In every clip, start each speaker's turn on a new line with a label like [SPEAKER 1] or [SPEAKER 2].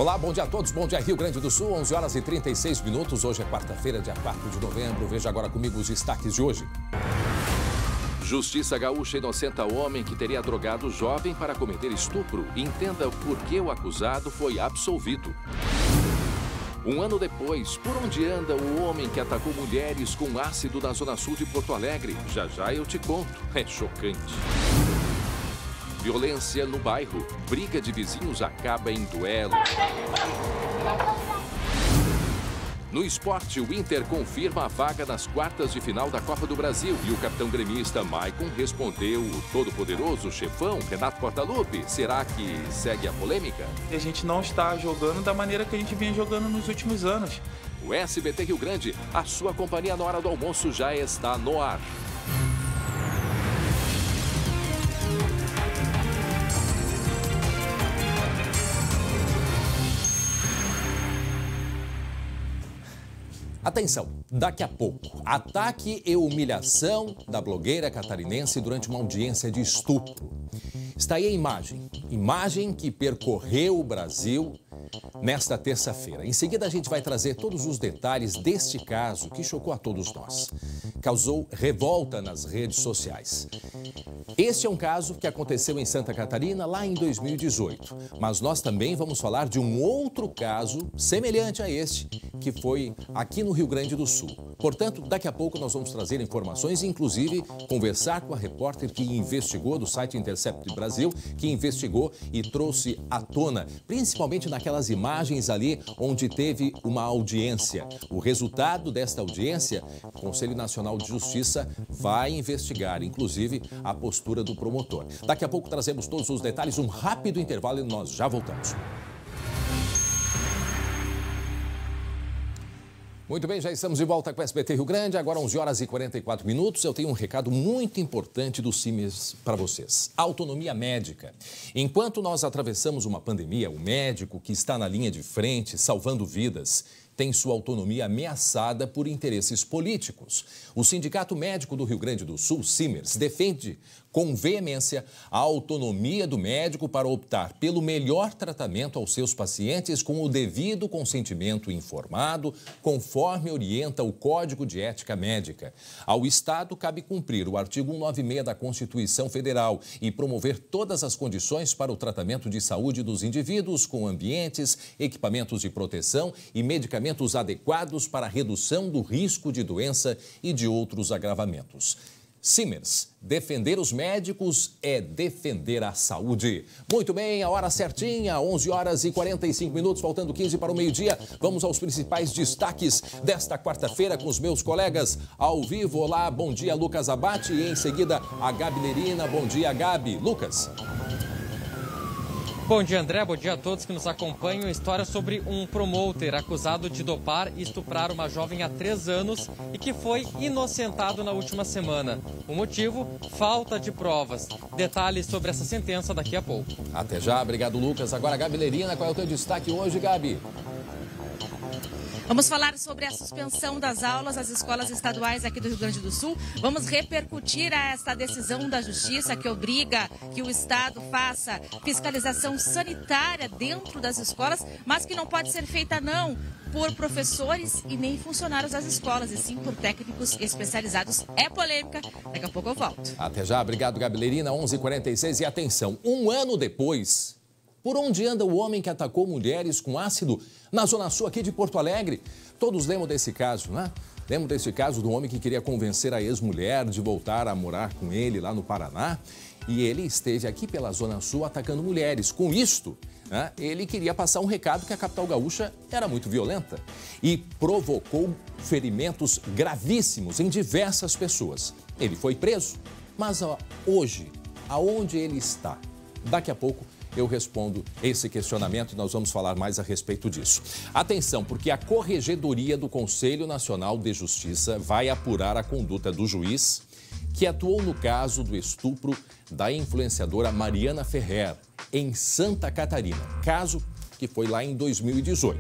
[SPEAKER 1] Olá, bom dia a todos, bom dia Rio Grande do Sul, 11 horas e 36 minutos, hoje é quarta-feira, dia 4 de novembro, veja agora comigo os destaques de hoje.
[SPEAKER 2] Justiça gaúcha inocenta homem que teria drogado jovem para cometer estupro. Entenda por que o acusado foi absolvido. Um ano depois, por onde anda o homem que atacou mulheres com ácido na zona sul de Porto Alegre? Já já eu te conto, é chocante. Violência no bairro. Briga de vizinhos acaba em duelo. No esporte, o Inter confirma a vaga nas quartas de final da Copa do Brasil. E o capitão gremista Maicon respondeu o todo-poderoso chefão Renato Portaluppi. Será que segue a polêmica?
[SPEAKER 3] A gente não está jogando da maneira que a gente vinha jogando nos últimos anos.
[SPEAKER 2] O SBT Rio Grande, a sua companhia na hora do almoço já está no ar.
[SPEAKER 1] Atenção, daqui a pouco, ataque e humilhação da blogueira catarinense durante uma audiência de estupro. Está aí a imagem que percorreu o Brasil nesta terça-feira. Em seguida, a gente vai trazer todos os detalhes deste caso que chocou a todos nós. Causou revolta nas redes sociais. Este é um caso que aconteceu em Santa Catarina lá em 2018. Mas nós também vamos falar de um outro caso semelhante a este, que foi aqui no Rio Grande do Sul. Portanto, daqui a pouco nós vamos trazer informações e, inclusive, conversar com a repórter que investigou do site Intercept Brasil, que investigou e trouxe à tona, principalmente naquelas imagens ali onde teve uma audiência. O resultado desta audiência, o Conselho Nacional de Justiça vai investigar, inclusive, a postura do promotor. Daqui a pouco trazemos todos os detalhes, um rápido intervalo e nós já voltamos. Muito bem, já estamos de volta com o SBT Rio Grande, agora 11 horas e 44 minutos. Eu tenho um recado muito importante do Simers para vocês. Autonomia médica. Enquanto nós atravessamos uma pandemia, o médico que está na linha de frente, salvando vidas, tem sua autonomia ameaçada por interesses políticos. O Sindicato Médico do Rio Grande do Sul, Simers, defende com veemência a autonomia do médico para optar pelo melhor tratamento aos seus pacientes com o devido consentimento informado, conforme orienta o Código de Ética Médica. Ao Estado cabe cumprir o artigo 196 da Constituição Federal e promover todas as condições para o tratamento de saúde dos indivíduos com ambientes, equipamentos de proteção e medicamentos adequados para a redução do risco de doença e de outros agravamentos. Simers, defender os médicos é defender a saúde. Muito bem, a hora certinha, 11 horas e 45 minutos, faltando 15 para o meio-dia. Vamos aos principais destaques desta quarta-feira com os meus colegas ao vivo. Olá, bom dia, Lucas Abate, e em seguida a Gabi Nerina. Bom dia, Gabi. Lucas.
[SPEAKER 4] Bom dia, André. Bom dia a todos que nos acompanham. História sobre um promoter acusado de dopar e estuprar uma jovem há 3 anos e que foi inocentado na última semana. O motivo? Falta de provas. Detalhes sobre essa sentença daqui a pouco.
[SPEAKER 1] Até já. Obrigado, Lucas. Agora, Gabi Nerina, qual é o teu destaque hoje, Gabi?
[SPEAKER 5] Vamos falar sobre a suspensão das aulas às escolas estaduais aqui do Rio Grande do Sul. Vamos repercutir esta decisão da Justiça que obriga que o Estado faça fiscalização sanitária dentro das escolas, mas que não pode ser feita não por professores e nem funcionários das escolas, e sim por técnicos especializados. É polêmica, daqui a pouco eu volto.
[SPEAKER 1] Até já, obrigado, Gabi Nerina, 11h46. E atenção, um ano depois, por onde anda o homem que atacou mulheres com ácido na Zona Sul aqui de Porto Alegre? Todos lembram desse caso, né? Lembram desse caso do homem que queria convencer a ex-mulher de voltar a morar com ele lá no Paraná? E ele esteve aqui pela Zona Sul atacando mulheres. Com isto, né, ele queria passar um recado que a capital gaúcha era muito violenta e provocou ferimentos gravíssimos em diversas pessoas. Ele foi preso, mas hoje, aonde ele está? Daqui a pouco eu respondo esse questionamento e nós vamos falar mais a respeito disso. Atenção, porque a Corregedoria do Conselho Nacional de Justiça vai apurar a conduta do juiz que atuou no caso do estupro da influenciadora Mariana Ferrer, em Santa Catarina. Caso que foi lá em 2018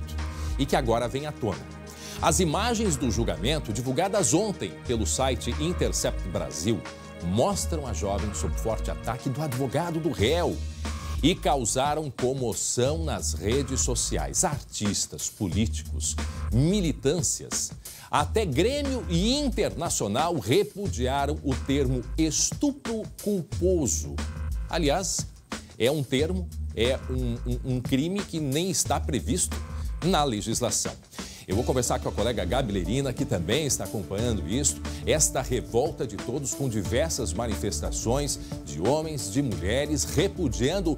[SPEAKER 1] e que agora vem à tona. As imagens do julgamento, divulgadas ontem pelo site Intercept Brasil, mostram a jovem sob forte ataque do advogado do réu. e causaram comoção nas redes sociais. Artistas, políticos, militâncias, até Grêmio e Internacional repudiaram o termo estupro culposo. Aliás, é um termo, um crime que nem está previsto na legislação. Eu vou conversar com a colega Gabi Lerina, que também está acompanhando isso, esta revolta de todos com diversas manifestações de homens, de mulheres, repudiando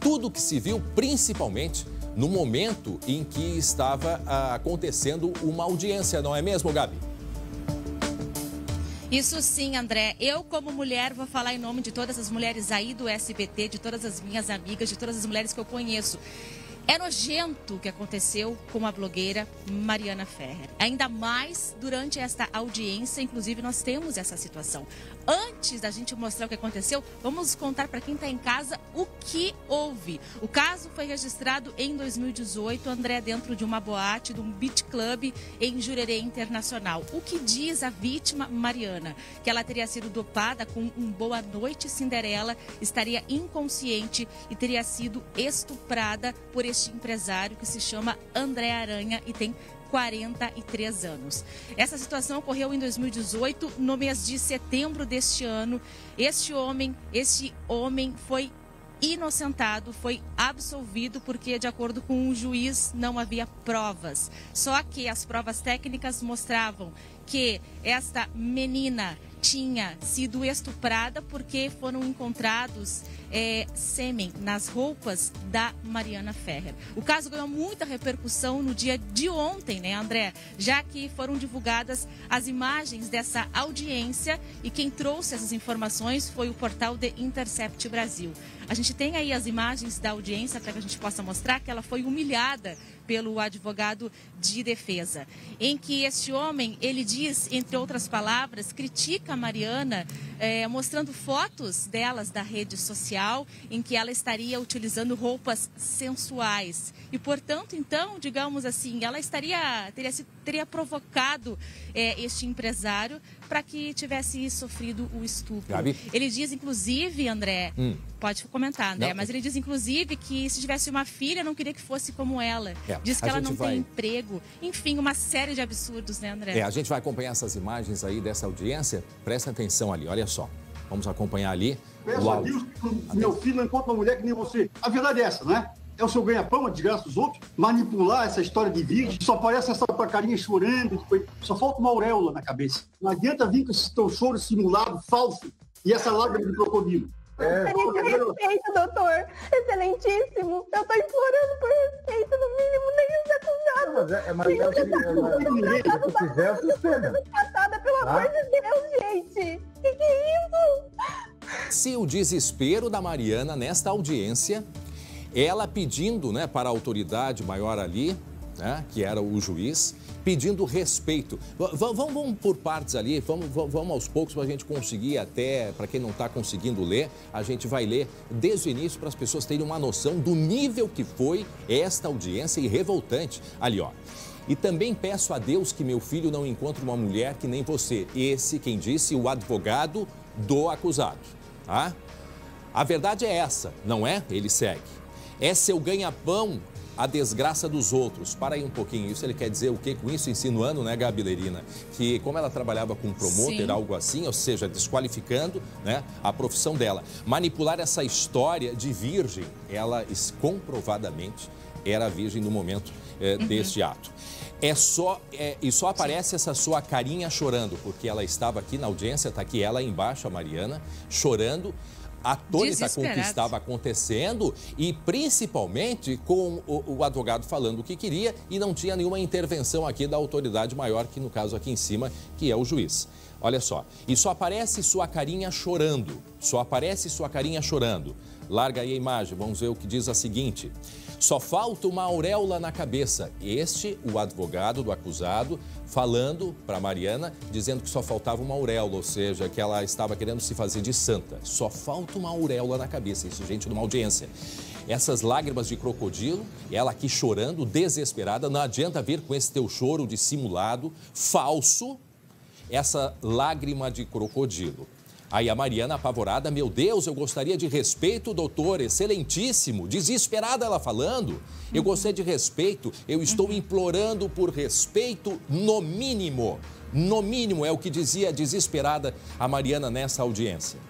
[SPEAKER 1] tudo que se viu, principalmente no momento em que estava acontecendo uma audiência, não é mesmo, Gabi?
[SPEAKER 5] Isso sim, André. Eu, como mulher, vou falar em nome de todas as mulheres aí do SBT, de todas as minhas amigas, de todas as mulheres que eu conheço. É nojento o que aconteceu com a blogueira Mariana Ferrer. Ainda mais durante esta audiência, inclusive nós temos essa situação. Antes da gente mostrar o que aconteceu, vamos contar para quem está em casa o que houve. O caso foi registrado em 2018, André, dentro de uma boate, de um beach club em Jurerê Internacional. O que diz a vítima Mariana? Que ela teria sido dopada com um Boa Noite Cinderela, estaria inconsciente e teria sido estuprada por este empresário que se chama André Aranha e tem 43 anos. Essa situação ocorreu em 2018, no mês de setembro deste ano. Este homem foi inocentado, foi absolvido porque, de acordo com um juiz, não havia provas. Só que as provas técnicas mostravam que esta menina tinha sido estuprada porque foram encontrados sêmen nas roupas da Mariana Ferrer. O caso ganhou muita repercussão no dia de ontem, né, André? Já que foram divulgadas as imagens dessa audiência e quem trouxe essas informações foi o portal The Intercept Brasil. A gente tem aí as imagens da audiência para que a gente possa mostrar que ela foi humilhada pelo advogado de defesa, em que este homem, ele diz, entre outras palavras, critica a Mariana, mostrando fotos delas da rede social, em que ela estaria utilizando roupas sensuais. E, portanto, então, digamos assim, ela teria provocado este empresário para que tivesse sofrido o estupro.
[SPEAKER 1] Gabi?
[SPEAKER 5] Ele diz, inclusive, André, pode comentar, André,
[SPEAKER 1] não,
[SPEAKER 5] mas ele diz, inclusive, que se tivesse uma filha, não queria que fosse como ela. Diz que ela não tem emprego. Enfim, uma série de absurdos, né, André?
[SPEAKER 1] A gente vai acompanhar essas imagens aí dessa audiência. Presta atenção ali, olha só. Vamos acompanhar ali.
[SPEAKER 6] Peço a Deus que meu filho não encontre uma mulher que nem você. A verdade é essa, né? É o seu ganha-pão, a desgraça dos outros, manipular essa história de virgem, só aparece essa tua carinha chorando, só falta uma auréola na cabeça. Não adianta vir com esse teu choro simulado, falso, e essa lágrima de crocodilo.
[SPEAKER 7] Respeito, doutor. Excelentíssimo. Eu tô implorando por respeito, no mínimo, nem os acusados.
[SPEAKER 6] Se quiser, suspenda.
[SPEAKER 7] Pelo amor de Deus, gente. Que é isso?
[SPEAKER 1] Se o desespero da Mariana nesta audiência, ela pedindo, né, para a autoridade maior ali, né, que era o juiz, pedindo respeito. Vamos por partes ali, vamos aos poucos para a gente conseguir até, para quem não está conseguindo ler, a gente vai ler desde o início para as pessoas terem uma noção do nível que foi esta audiência e revoltante. Ali, ó. E também peço a Deus que meu filho não encontre uma mulher que nem você. Esse, quem disse, o advogado do acusado. Tá? A verdade é essa, não é? Ele segue. É seu ganha-pão a desgraça dos outros. Para aí um pouquinho, isso ele quer dizer o que com isso? Insinuando, né, Gabi Lerina? Que como ela trabalhava com promoter,
[SPEAKER 5] Sim.
[SPEAKER 1] algo assim, ou seja, desqualificando, né, a profissão dela. Manipular essa história de virgem, ela comprovadamente era virgem no momento deste ato. E só aparece essa sua carinha chorando, porque ela estava aqui na audiência, está aqui ela embaixo, a Mariana, chorando, atônita com o que estava acontecendo e principalmente com o advogado falando o que queria e não tinha nenhuma intervenção aqui da autoridade maior, que no caso aqui em cima, que é o juiz. Olha só, e só aparece sua carinha chorando, só aparece sua carinha chorando. Larga aí a imagem, vamos ver o que diz a seguinte. Só falta uma auréola na cabeça. Este, o advogado do acusado, falando para Mariana, dizendo que só faltava uma auréola, ou seja, que ela estava querendo se fazer de santa. Só falta uma auréola na cabeça, isso, gente, numa audiência. Essas lágrimas de crocodilo, ela aqui chorando, desesperada, não adianta vir com esse teu choro dissimulado, falso, essa lágrima de crocodilo. Aí a Mariana apavorada, meu Deus, eu gostaria de respeito, doutor, excelentíssimo. Desesperada ela falando, eu gostaria de respeito, eu estou implorando por respeito no mínimo. No mínimo, é o que dizia desesperada a Mariana nessa audiência.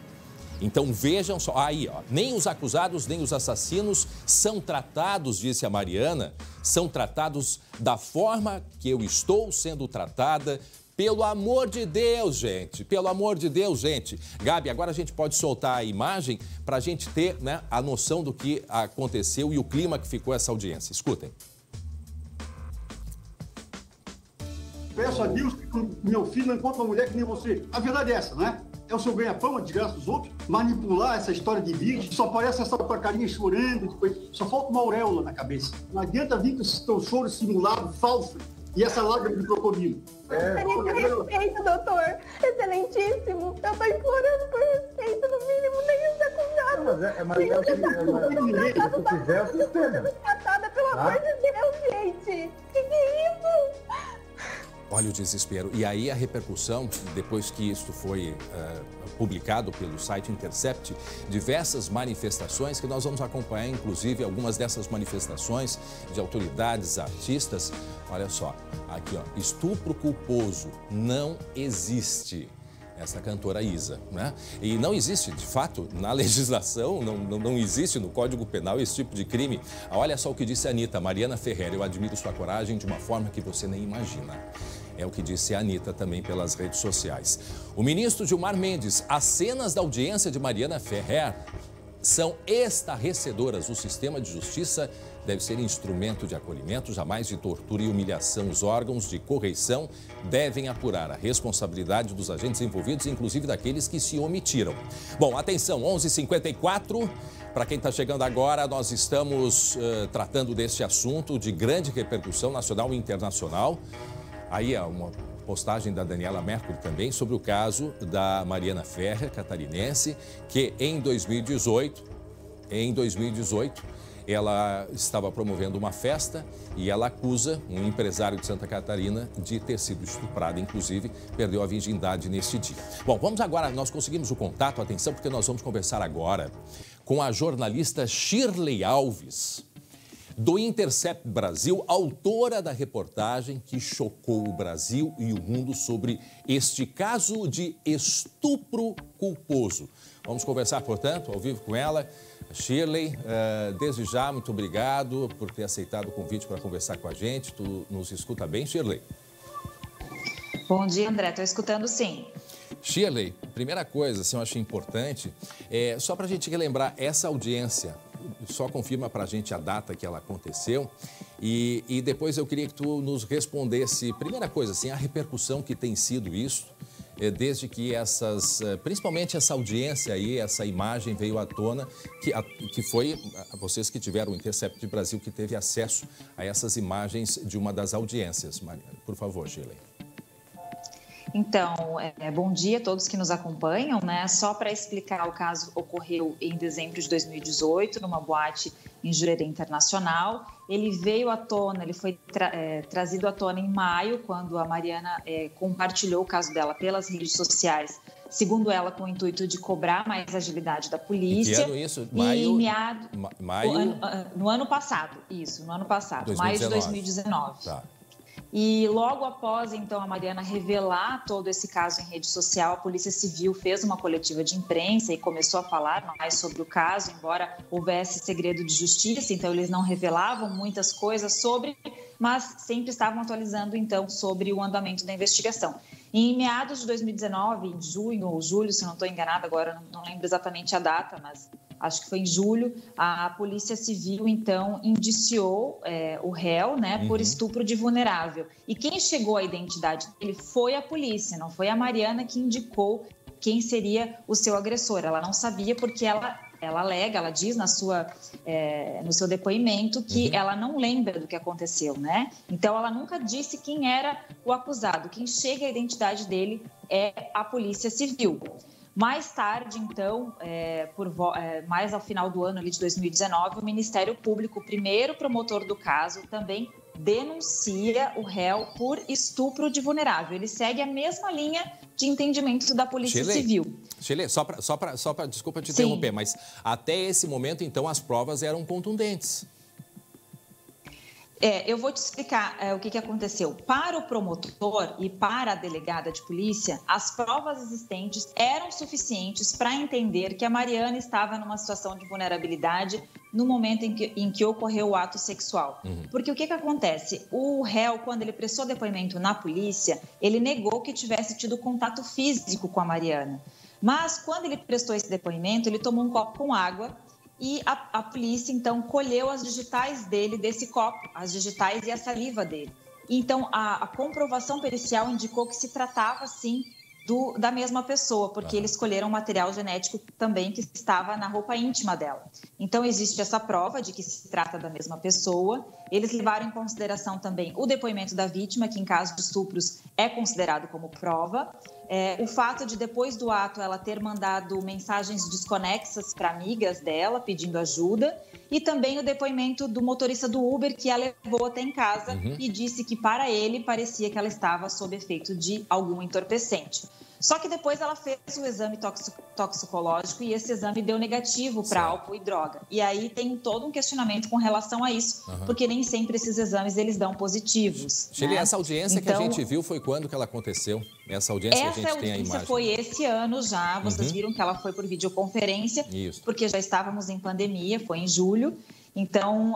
[SPEAKER 1] Então vejam só, aí ó, nem os acusados nem os assassinos são tratados, disse a Mariana, são tratados da forma que eu estou sendo tratada. Pelo amor de Deus, gente, pelo amor de Deus, gente. Gabi, agora a gente pode soltar a imagem para a gente ter, né, a noção do que aconteceu e o clima que ficou essa audiência. Escutem.
[SPEAKER 6] Peço a Deus que meu filho não encontre uma mulher que nem você. A verdade é essa, né? É o seu ganha-pão, a desgraça dos outros, manipular essa história de vídeo, só aparece essa tua carinha chorando, depois só falta uma auréola na cabeça. Não adianta vir com esse teu choro simulado, falso, e essa lágrima de crocodilo.
[SPEAKER 7] Respeito, doutor. Excelentíssimo. Eu tô implorando por respeito, no mínimo, nem os acusados.
[SPEAKER 6] Se quiser, eu
[SPEAKER 7] tô tratada, pelo amor de Deus, gente. Que é isso?
[SPEAKER 1] Olha o desespero. E aí a repercussão, depois que isso foi publicado pelo site Intercept, diversas manifestações que nós vamos acompanhar, inclusive algumas dessas manifestações de autoridades, artistas. Olha só, aqui ó, estupro culposo não existe. Essa cantora Isa, né? E não existe, de fato, na legislação, não existe no Código Penal esse tipo de crime. Olha só o que disse a Anitta, Mariana Ferrer, eu admiro sua coragem de uma forma que você nem imagina. É o que disse a Anitta também pelas redes sociais. O ministro Gilmar Mendes, as cenas da audiência de Mariana Ferrer são estarrecedoras. O sistema de justiça deve ser instrumento de acolhimento, jamais de tortura e humilhação. Os órgãos de correição devem apurar a responsabilidade dos agentes envolvidos, inclusive daqueles que se omitiram. Bom, atenção, 11h54. Para quem está chegando agora, nós estamos tratando deste assunto de grande repercussão nacional e internacional. Aí é uma postagem da Daniela Mercury também sobre o caso da Mariana Ferrer, catarinense, que em 2018, ela estava promovendo uma festa e ela acusa um empresário de Santa Catarina de ter sido estuprada, inclusive perdeu a virgindade neste dia. Bom, vamos agora, nós conseguimos o contato, atenção, porque nós vamos conversar agora com a jornalista Shirley Alves, do Intercept Brasil, autora da reportagem que chocou o Brasil e o mundo sobre este caso de estupro culposo. Vamos conversar, portanto, ao vivo com ela. Shirley, desde já, muito obrigado por ter aceitado o convite para conversar com a gente. Tu nos escuta bem, Shirley?
[SPEAKER 8] Bom dia, André. Estou escutando, sim.
[SPEAKER 1] Shirley, primeira coisa, assim, eu achei importante, só para a gente relembrar essa audiência. Só confirma para a gente a data que ela aconteceu e depois eu queria que tu nos respondesse, primeira coisa, assim, a repercussão que tem sido isso, desde que principalmente essa audiência aí, essa imagem veio à tona, que foi vocês que tiveram o Intercept Brasil que teve acesso a essas imagens de uma das audiências. Por favor, Shirley.
[SPEAKER 8] Então, bom dia a todos que nos acompanham, né? Só para explicar, o caso ocorreu em dezembro de 2018, numa boate em Jurerê Internacional. Ele veio à tona, ele foi trazido à tona em maio, quando a Mariana compartilhou o caso dela pelas redes sociais, segundo ela, com o intuito de cobrar mais agilidade da polícia.
[SPEAKER 1] Que ano isso? Maio?
[SPEAKER 8] No ano passado, isso, no ano passado,
[SPEAKER 1] 2019.
[SPEAKER 8] Maio de 2019.
[SPEAKER 1] Tá.
[SPEAKER 8] E logo após, então, a Mariana revelar todo esse caso em rede social, a Polícia Civil fez uma coletiva de imprensa e começou a falar mais sobre o caso, embora houvesse segredo de justiça, então eles não revelavam muitas coisas sobre, mas sempre estavam atualizando, então, sobre o andamento da investigação. E em meados de 2019, em junho ou julho, se não estou enganada, agora não lembro exatamente a data, mas acho que foi em julho, a Polícia Civil, então, indiciou o réu, né, por estupro de vulnerável. E quem chegou à identidade dele foi a polícia, não foi a Mariana que indicou quem seria o seu agressor. Ela não sabia porque ela alega, ela diz no seu depoimento que ela não lembra do que aconteceu, né? Então, ela nunca disse quem era o acusado. Quem chega à identidade dele é a Polícia Civil. Mais tarde, então, mais ao final do ano ali de 2019, o Ministério Público, o primeiro promotor do caso, também denuncia o réu por estupro de vulnerável. Ele segue a mesma linha de entendimento da Polícia Civil.
[SPEAKER 1] Shirley, só para desculpa te interromper, mas até esse momento, então, as provas eram contundentes.
[SPEAKER 8] Eu vou te explicar o que aconteceu. Para o promotor e para a delegada de polícia, as provas existentes eram suficientes para entender que a Mariana estava numa situação de vulnerabilidade no momento em que ocorreu o ato sexual. Porque o que acontece? O réu, quando ele prestou depoimento na polícia, ele negou que tivesse tido contato físico com a Mariana. Mas, quando ele prestou esse depoimento, ele tomou um copo com água e a polícia, então, colheu as digitais dele, desse copo, as digitais e a saliva dele. Então, a comprovação pericial indicou que se tratava, sim, da mesma pessoa, porque eles colheram material genético também que estava na roupa íntima dela. Então, existe essa prova de que se trata da mesma pessoa. Eles levaram em consideração também o depoimento da vítima, que em caso de estupros é considerado como prova. O fato de, depois do ato, ela ter mandado mensagens desconexas para amigas dela, pedindo ajuda. E também o depoimento do motorista do Uber, que a levou até em casa e disse que, para ele, parecia que ela estava sob efeito de algum entorpecente. Só que depois ela fez o exame toxicológico e esse exame deu negativo para álcool e droga. E aí tem todo um questionamento com relação a isso, porque nem sempre esses exames eles dão positivos.
[SPEAKER 1] Shirley, essa audiência que a gente viu foi quando que ela aconteceu? Essa audiência que a gente tem a imagem.
[SPEAKER 8] Essa audiência foi esse ano já, vocês viram que ela foi por videoconferência, porque já estávamos em pandemia, foi em julho. Então,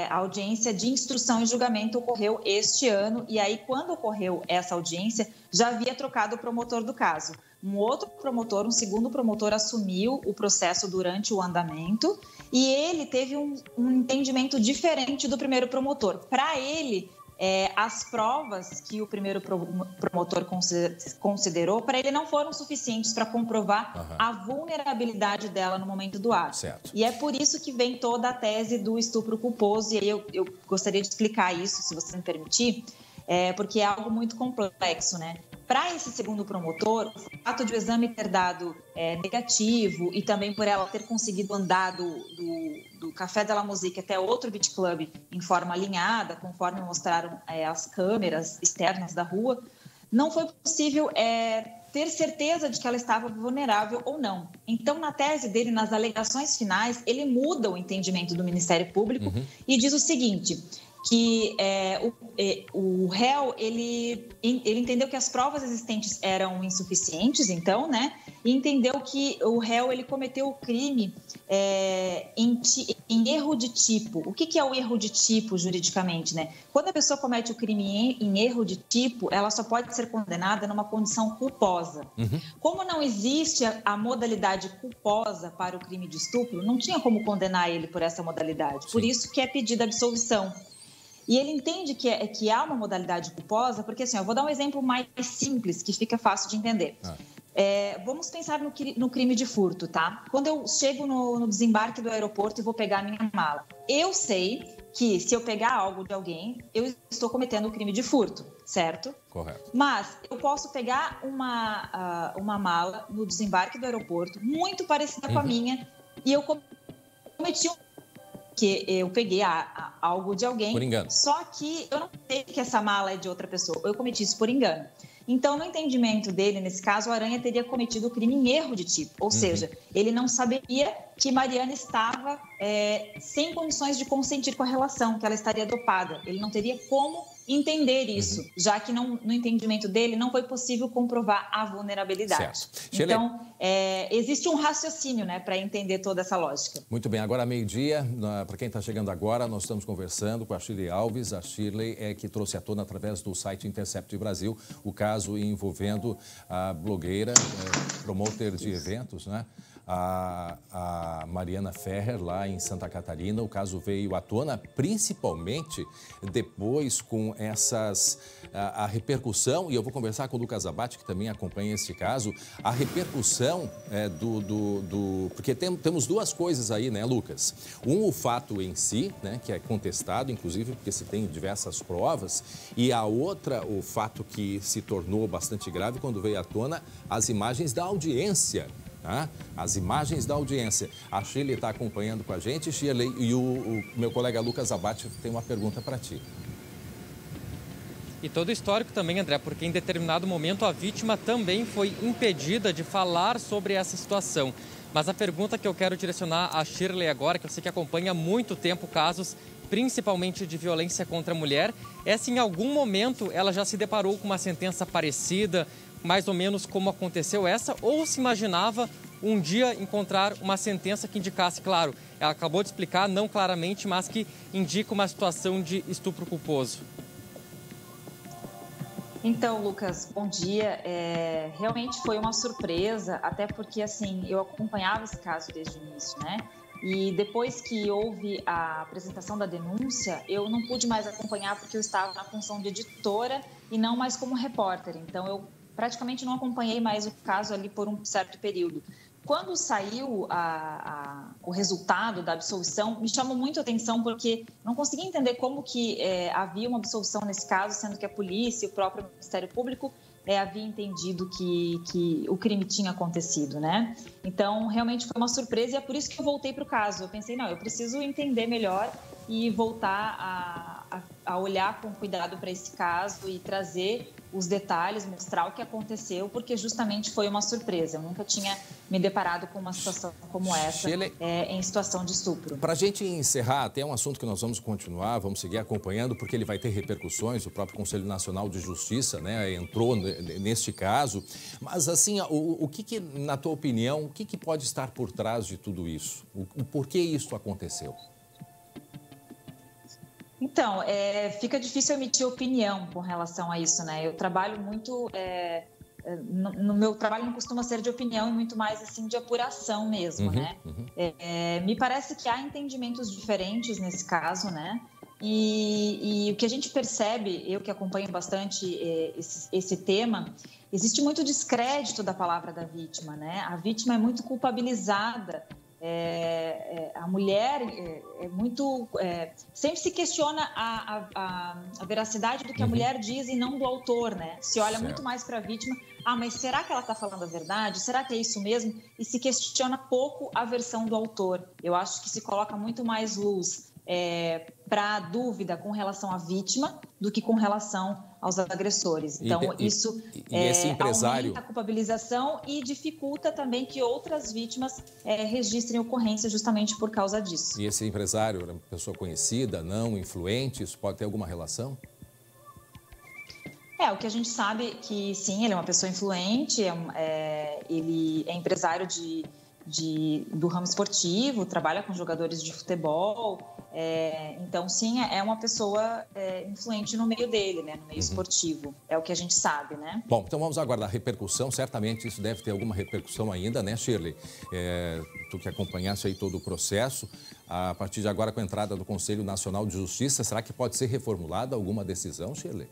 [SPEAKER 8] a audiência de instrução e julgamento ocorreu este ano e aí, quando ocorreu essa audiência, já havia trocado o promotor do caso. Um outro promotor, um segundo promotor, assumiu o processo durante o andamento e ele teve um entendimento diferente do primeiro promotor. Para ele, as provas que o primeiro promotor considerou, para ele não foram suficientes para comprovar a vulnerabilidade dela no momento do ato.
[SPEAKER 1] Certo.
[SPEAKER 8] E é por isso que vem toda a tese do estupro culposo, e aí eu gostaria de explicar isso, se você me permitir, porque é algo muito complexo, né? Para esse segundo promotor, o fato de o exame ter dado negativo e também por ela ter conseguido andar do Café de la Musique até outro beach club em forma alinhada, conforme mostraram as câmeras externas da rua, não foi possível ter certeza de que ela estava vulnerável ou não. Então, na tese dele, nas alegações finais, ele muda o entendimento do Ministério Público e diz o seguinte, que o réu, ele entendeu que as provas existentes eram insuficientes, então, né? E entendeu que o réu, ele cometeu o crime em erro de tipo. O que é o erro de tipo, juridicamente, né? Quando a pessoa comete o crime em erro de tipo, ela só pode ser condenada numa condição culposa. Como não existe a modalidade culposa para o crime de estupro, não tinha como condenar ele por essa modalidade. Por isso que é pedida absolvição. E ele entende que há uma modalidade culposa, porque assim, eu vou dar um exemplo mais simples, que fica fácil de entender. Vamos pensar no crime de furto, tá? Quando eu chego no desembarque do aeroporto e vou pegar a minha mala, eu sei que se eu pegar algo de alguém, eu estou cometendo o crime de furto, certo?
[SPEAKER 1] Correto.
[SPEAKER 8] Mas eu posso pegar uma mala no desembarque do aeroporto, muito parecida com a minha, e eu cometi que eu peguei algo de alguém,
[SPEAKER 1] por engano.
[SPEAKER 8] Só que eu não sei que essa mala é de outra pessoa, eu cometi isso por engano. Então, no entendimento dele, nesse caso, o Aranha teria cometido o crime em erro de tipo, ou seja, ele não saberia que Mariana estava sem condições de consentir com a relação, que ela estaria dopada. Ele não teria como entender isso, já que no entendimento dele não foi possível comprovar a vulnerabilidade.
[SPEAKER 1] Certo.
[SPEAKER 8] Então, existe um raciocínio, né, para entender toda essa lógica.
[SPEAKER 1] Muito bem, agora meio-dia, para quem está chegando agora, nós estamos conversando com a Shirley Alves. A Shirley que trouxe à tona, através do site Intercept Brasil, o caso envolvendo a blogueira, promotor de eventos, né? A Mariana Ferrer, lá em Santa Catarina. O caso veio à tona, principalmente depois com a repercussão, e eu vou conversar com o Lucas Abate, que também acompanha esse caso, a repercussão porque temos duas coisas aí, né, Lucas? O fato em si, né, que é contestado, inclusive, porque se tem diversas provas, e a outra, o fato que se tornou bastante grave quando veio à tona, as imagens da audiência. As imagens da audiência. A Shirley está acompanhando com a gente, Shirley, e o meu colega Lucas Abate tem uma pergunta para ti.
[SPEAKER 4] E todo o histórico também, André, porque em determinado momento a vítima também foi impedida de falar sobre essa situação. Mas a pergunta que eu quero direcionar a Shirley agora, que eu sei que acompanha há muito tempo casos, principalmente de violência contra a mulher, é se em algum momento ela já se deparou com uma sentença parecida, mais ou menos como aconteceu essa, ou se imaginava um dia encontrar uma sentença que indicasse, claro, ela acabou de explicar, não claramente, mas que indica uma situação de estupro culposo.
[SPEAKER 8] Então, Lucas, bom dia. Realmente foi uma surpresa, até porque, assim, eu acompanhava esse caso desde o início, né? E depois que houve a apresentação da denúncia, eu não pude mais acompanhar porque eu estava na função de editora e não mais como repórter. Então, eu praticamente não acompanhei mais o caso ali por um certo período. Quando saiu o resultado da absolvição, me chamou muito a atenção porque não consegui entender como que havia uma absolvição nesse caso, sendo que a polícia e o próprio Ministério Público havia entendido que o crime tinha acontecido, né? Então, realmente foi uma surpresa e é por isso que eu voltei para o caso. Eu pensei, não, eu preciso entender melhor e voltar a olhar com cuidado para esse caso e trazer os detalhes, mostrar o que aconteceu, porque justamente foi uma surpresa. Eu nunca tinha me deparado com uma situação como essa, em situação de estupro.
[SPEAKER 1] Para a gente encerrar, até é um assunto que nós vamos continuar, vamos seguir acompanhando, porque ele vai ter repercussões. O próprio Conselho Nacional de Justiça, né, entrou neste caso. Mas, assim, o que, na tua opinião, o que pode estar por trás de tudo isso? O porquê isso aconteceu?
[SPEAKER 8] Então, fica difícil emitir opinião com relação a isso, né? Eu trabalho muito... no meu trabalho não costuma ser de opinião, e muito mais, assim, de apuração mesmo, né? Me parece que há entendimentos diferentes nesse caso, né? E o que a gente percebe, eu que acompanho bastante esse tema, existe muito descrédito da palavra da vítima, né? A vítima é muito culpabilizada. A mulher muito sempre se questiona a veracidade do que a mulher diz e não do autor, né? Se olha muito mais para a vítima, mas será que ela está falando a verdade? Será que é isso mesmo? E se questiona pouco a versão do autor. Eu acho que se coloca muito mais luz para a dúvida com relação à vítima do que com relação aos agressores. Então, isso
[SPEAKER 1] esse empresário...
[SPEAKER 8] aumenta a culpabilização e dificulta também que outras vítimas registrem ocorrência justamente por causa disso.
[SPEAKER 1] E esse empresário era uma pessoa conhecida, não influente? Isso pode ter alguma relação?
[SPEAKER 8] O que a gente sabe que, sim, ele é uma pessoa influente, ele é empresário do ramo esportivo, trabalha com jogadores de futebol, então sim, é uma pessoa influente no meio dele, né, no meio esportivo, é o que a gente sabe, né?
[SPEAKER 1] Bom, então vamos aguardar a repercussão, certamente isso deve ter alguma repercussão ainda, né, Shirley? Tu que acompanhaste aí todo o processo, a partir de agora com a entrada do Conselho Nacional de Justiça, será que pode ser reformulada alguma decisão, Shirley?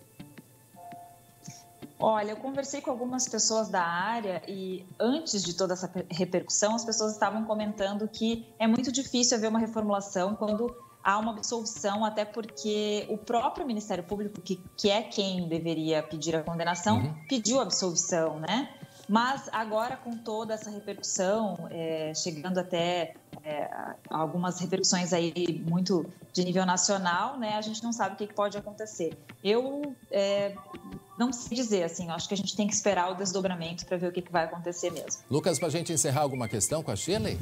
[SPEAKER 8] Olha, eu conversei com algumas pessoas da área e antes de toda essa repercussão, as pessoas estavam comentando que é muito difícil haver uma reformulação quando há uma absolvição, até porque o próprio Ministério Público, que é quem deveria pedir a condenação, pediu a absolvição, né? Mas agora, com toda essa repercussão, chegando até algumas repercussões aí muito de nível nacional, né, a gente não sabe o que pode acontecer. Eu não sei dizer, assim, acho que a gente tem que esperar o desdobramento para ver o que vai acontecer mesmo.
[SPEAKER 1] Lucas, para a gente encerrar alguma questão com a Shirley?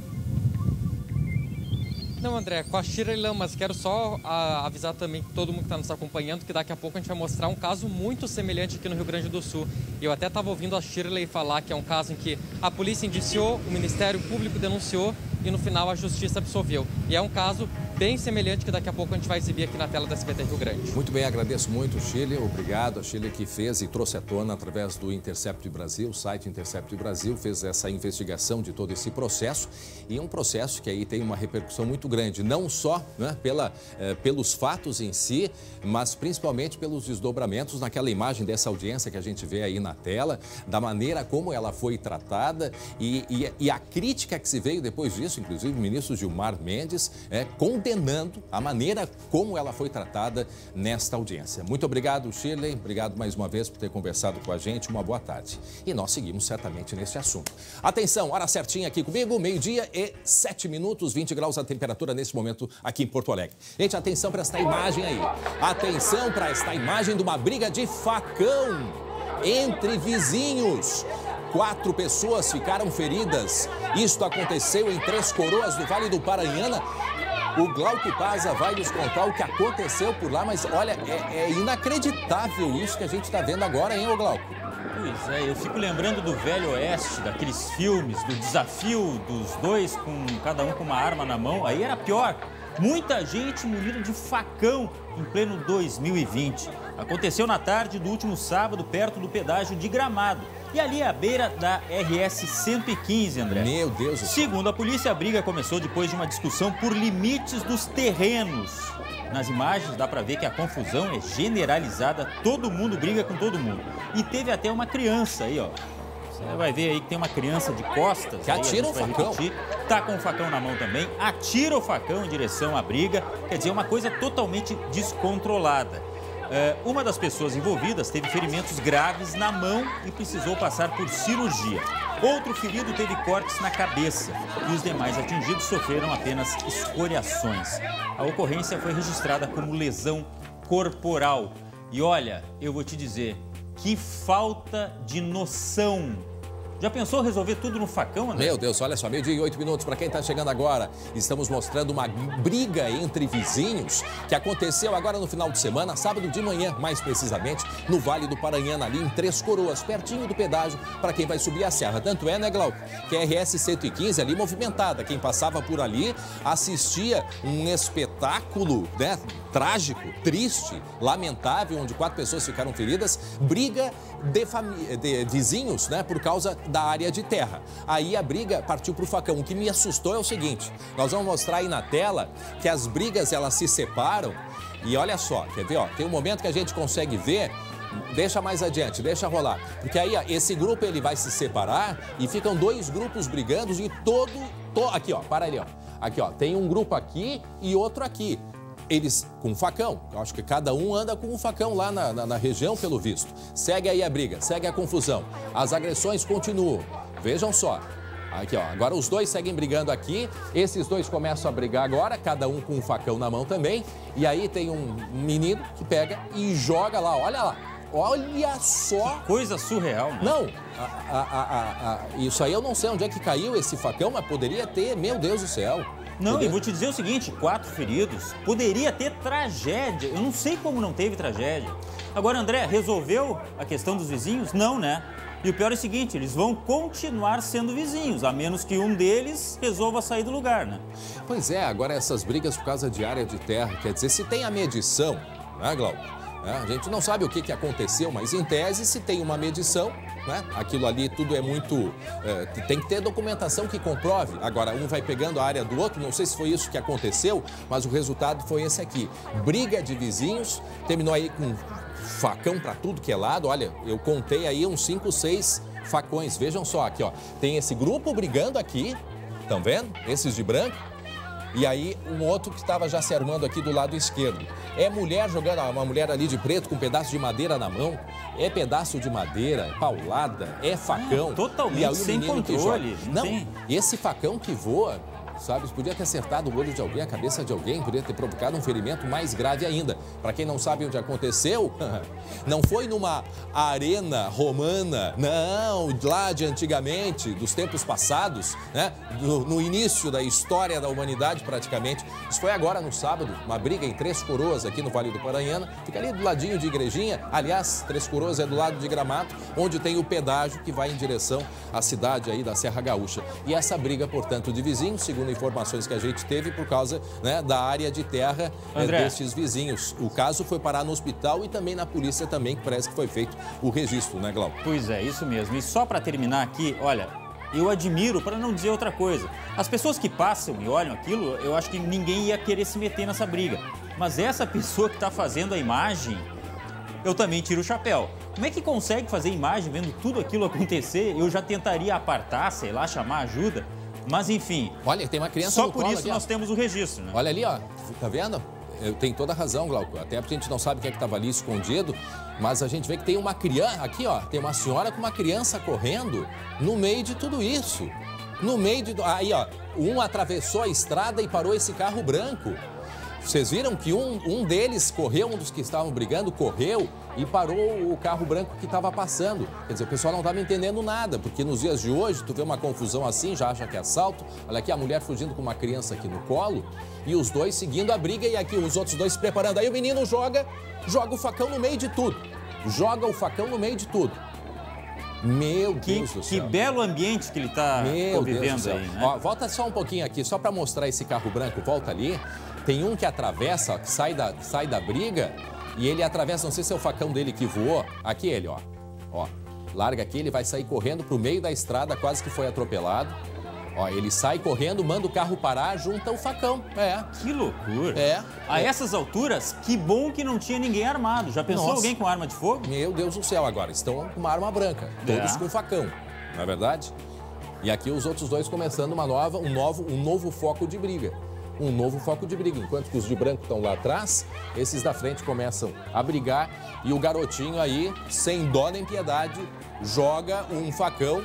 [SPEAKER 4] Não, André, com a Shirley Lamas, quero só avisar também todo mundo que está nos acompanhando que daqui a pouco a gente vai mostrar um caso muito semelhante aqui no Rio Grande do Sul. Eu até estava ouvindo a Shirley falar que é um caso em que a polícia indiciou, o Ministério Público denunciou e no final a Justiça absolveu. E é um caso bem semelhante que daqui a pouco a gente vai exibir aqui na tela da SBT Rio Grande.
[SPEAKER 1] Muito bem, agradeço muito, Shirley. Obrigado. A Shirley que fez e trouxe à tona através do Intercept Brasil, o site Intercept Brasil, fez essa investigação de todo esse processo. E um processo que aí tem uma repercussão muito grande, não só, né, pelos fatos em si, mas principalmente pelos desdobramentos naquela imagem dessa audiência que a gente vê aí na tela, da maneira como ela foi tratada e a crítica que se veio depois disso, inclusive o ministro Gilmar Mendes, condenou condenando a maneira como ela foi tratada nesta audiência. Muito obrigado, Shirley. Obrigado mais uma vez por ter conversado com a gente. Uma boa tarde. E nós seguimos certamente neste assunto. Atenção, hora certinha aqui comigo, 12h07, 20 graus a temperatura nesse momento aqui em Porto Alegre. Gente, atenção para esta imagem aí. Atenção para esta imagem de uma briga de facão entre vizinhos. 4 pessoas ficaram feridas. Isto aconteceu em Três Coroas, do Vale do Paranhana. O Glauco Paza vai nos contar o que aconteceu por lá, mas olha, é inacreditável isso que a gente está vendo agora, hein, ô Glauco?
[SPEAKER 9] Pois é, eu fico lembrando do Velho Oeste, daqueles filmes, do desafio dos dois, com cada um com uma arma na mão. Aí era pior. Muita gente munida de facão em pleno 2020. Aconteceu na tarde do último sábado, perto do pedágio de Gramado. E ali à beira da RS 115, André.
[SPEAKER 1] Meu Deus do céu.
[SPEAKER 9] Segundo a polícia, a briga começou depois de uma discussão por limites dos terrenos. Nas imagens dá pra ver que a confusão é generalizada, todo mundo briga com todo mundo. E teve até uma criança aí, ó. Você vai ver aí que tem uma criança de costas.
[SPEAKER 1] Que atira o facão.
[SPEAKER 9] Tá com o facão na mão também, atira o facão em direção à briga. Quer dizer, uma coisa totalmente descontrolada. Uma das pessoas envolvidas teve ferimentos graves na mão e precisou passar por cirurgia. Outro ferido teve cortes na cabeça e os demais atingidos sofreram apenas escoriações. A ocorrência foi registrada como lesão corporal. E olha, eu vou te dizer, que falta de noção. Já pensou resolver tudo no facão, André?
[SPEAKER 1] Meu Deus, olha só, 12h08. Para quem está chegando agora, estamos mostrando uma briga entre vizinhos que aconteceu agora no final de semana, sábado de manhã, mais precisamente, no Vale do Paranhana, ali em Três Coroas, pertinho do pedágio, para quem vai subir a serra. Tanto é, né, Glauco, que a RS 115 ali movimentada. Quem passava por ali assistia um espetáculo, né, trágico, triste, lamentável, onde 4 pessoas ficaram feridas. Briga de vizinhos, né, por causa da área de terra. Aí a briga partiu para o facão. O que me assustou é o seguinte, nós vamos mostrar aí na tela que as brigas, elas se separam e olha só, quer ver, ó, tem um momento que a gente consegue ver, deixa mais adiante, deixa rolar, porque aí ó, esse grupo ele vai se separar e ficam 2 grupos brigando e aqui ó, para ali ó, aqui ó, tem um grupo aqui e outro aqui. Eles com facão, eu acho que cada um anda com um facão lá na região, pelo visto. Segue aí a briga, segue a confusão. As agressões continuam. Vejam só. Aqui, ó, agora os dois seguem brigando aqui. Esses dois começam a brigar agora, cada um com um facão na mão também. E aí tem um menino que pega e joga lá, olha lá. Olha só.
[SPEAKER 9] Que coisa surreal, né?
[SPEAKER 1] Não, isso aí eu não sei onde é que caiu esse facão, mas poderia ter, meu Deus do céu.
[SPEAKER 9] Não, e vou te dizer o seguinte, 4 feridos, poderia ter tragédia, eu não sei como não teve tragédia. Agora, André, resolveu a questão dos vizinhos? Não, né? E o pior é o seguinte, eles vão continuar sendo vizinhos, a menos que um deles resolva sair do lugar, né?
[SPEAKER 1] Pois é, agora essas brigas por causa de área de terra, quer dizer, se tem a medição, né, Glauco? A gente não sabe o que aconteceu, mas em tese, se tem uma medição, né? Aquilo ali tudo é muito... tem que ter documentação que comprove. Agora, um vai pegando a área do outro, não sei se foi isso que aconteceu, mas o resultado foi esse aqui. Briga de vizinhos, terminou aí com facão para tudo que é lado. Olha, eu contei aí uns 5, 6 facões. Vejam só aqui, ó. Tem esse grupo brigando aqui, estão vendo? Esses de branco. E aí, um outro que estava já se armando aqui do lado esquerdo. É mulher jogando, uma mulher ali de preto com um pedaço de madeira na mão. É pedaço de madeira, é paulada, é facão.
[SPEAKER 9] Totalmente
[SPEAKER 1] e aí,
[SPEAKER 9] sem controle.
[SPEAKER 1] Não, esse facão que voa, sabe, podia ter acertado o olho de alguém, a cabeça de alguém, podia ter provocado um ferimento mais grave ainda. Para quem não sabe onde aconteceu, não foi numa arena romana, não, lá de antigamente, dos tempos passados, né? No início da história da humanidade, praticamente. Isso foi agora no sábado, uma briga em Três Coroas, aqui no Vale do Paranhana. Fica ali do ladinho de Igrejinha. Aliás, Três Coroas é do lado de Gramado, onde tem o pedágio que vai em direção à cidade aí da Serra Gaúcha. E essa briga, portanto, de vizinhos, segundo informações que a gente teve, por causa, né, da área de terra destes vizinhos. O caso foi parar no hospital e também na polícia também, que parece que foi feito o registro, né, Glauco?
[SPEAKER 9] Pois é, isso mesmo. E só para terminar aqui, olha, eu admiro, para não dizer outra coisa, as pessoas que passam e olham aquilo, eu acho que ninguém ia querer se meter nessa briga. Mas essa pessoa que está fazendo a imagem, eu também tiro o chapéu. Como é que consegue fazer imagem vendo tudo aquilo acontecer? Eu já tentaria apartar, sei lá, chamar ajuda. Mas, enfim...
[SPEAKER 1] Olha, tem uma criança
[SPEAKER 9] só
[SPEAKER 1] no
[SPEAKER 9] por
[SPEAKER 1] colo
[SPEAKER 9] isso
[SPEAKER 1] aqui,
[SPEAKER 9] nós temos o registro, né?
[SPEAKER 1] Olha ali, ó. Tá vendo? Tem toda a razão, Glauco. Até porque a gente não sabe quem é que estava ali escondido, mas a gente vê que tem uma criança... Aqui, ó, tem uma senhora com uma criança correndo no meio de tudo isso. No meio de... Aí, ó, um atravessou a estrada e parou esse carro branco. Vocês viram que um deles correu, um dos que estavam brigando, correu e parou o carro branco que estava passando. Quer dizer, o pessoal não estava entendendo nada, porque nos dias de hoje, tu vê uma confusão assim, já acha que é assalto. Olha aqui, a mulher fugindo com uma criança aqui no colo e os dois seguindo a briga e aqui os outros dois se preparando. Aí o menino joga o facão no meio de tudo. Joga o facão no meio de tudo. Meu Deus do céu.
[SPEAKER 9] Que belo ambiente que ele está convivendo aí, né?
[SPEAKER 1] Ó, volta só um pouquinho aqui, só para mostrar esse carro branco, volta ali. Tem um que atravessa, ó, que sai da briga e ele atravessa, não sei se é o facão dele que voou. Aqui ele, ó. Ó, larga aqui, ele vai sair correndo pro meio da estrada, quase que foi atropelado. Ó, ele sai correndo, manda o carro parar, junta o facão. É.
[SPEAKER 9] Que loucura.
[SPEAKER 1] É.
[SPEAKER 9] A essas alturas, que bom que não tinha ninguém armado. Já pensou alguém com arma de fogo?
[SPEAKER 1] Meu Deus do céu, agora estão com uma arma branca, todos com facão, não é verdade? E aqui os outros dois começando um novo foco de briga. Um novo foco de briga. Enquanto que os de branco estão lá atrás, esses da frente começam a brigar e o garotinho aí, sem dó nem piedade, joga um facão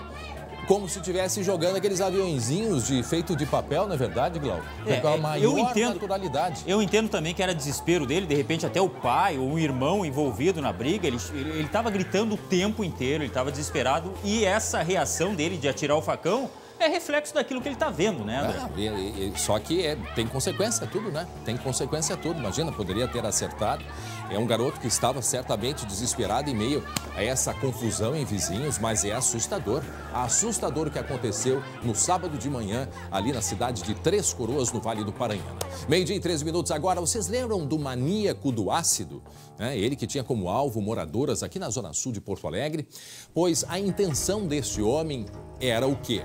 [SPEAKER 1] como se estivesse jogando aqueles aviãozinhos feito de papel, não é verdade, Glauco? Com a maior naturalidade.
[SPEAKER 9] Eu entendo também que era desespero dele, de repente até o pai ou um irmão envolvido na briga, ele estava gritando o tempo inteiro, ele estava desesperado e essa reação dele de atirar o facão é reflexo daquilo que ele está vendo, né, André?
[SPEAKER 1] Só que tem consequência tudo, né? Tem consequência tudo. Imagina, poderia ter acertado. É um garoto que estava certamente desesperado em meio a essa confusão em vizinhos, mas é assustador. Assustador o que aconteceu no sábado de manhã, ali na cidade de Três Coroas, no Vale do Paranhana. 12h e 13 minutos agora. Vocês lembram do maníaco do ácido? Ele que tinha como alvo moradoras aqui na Zona Sul de Porto Alegre. Pois a intenção deste homem era o quê?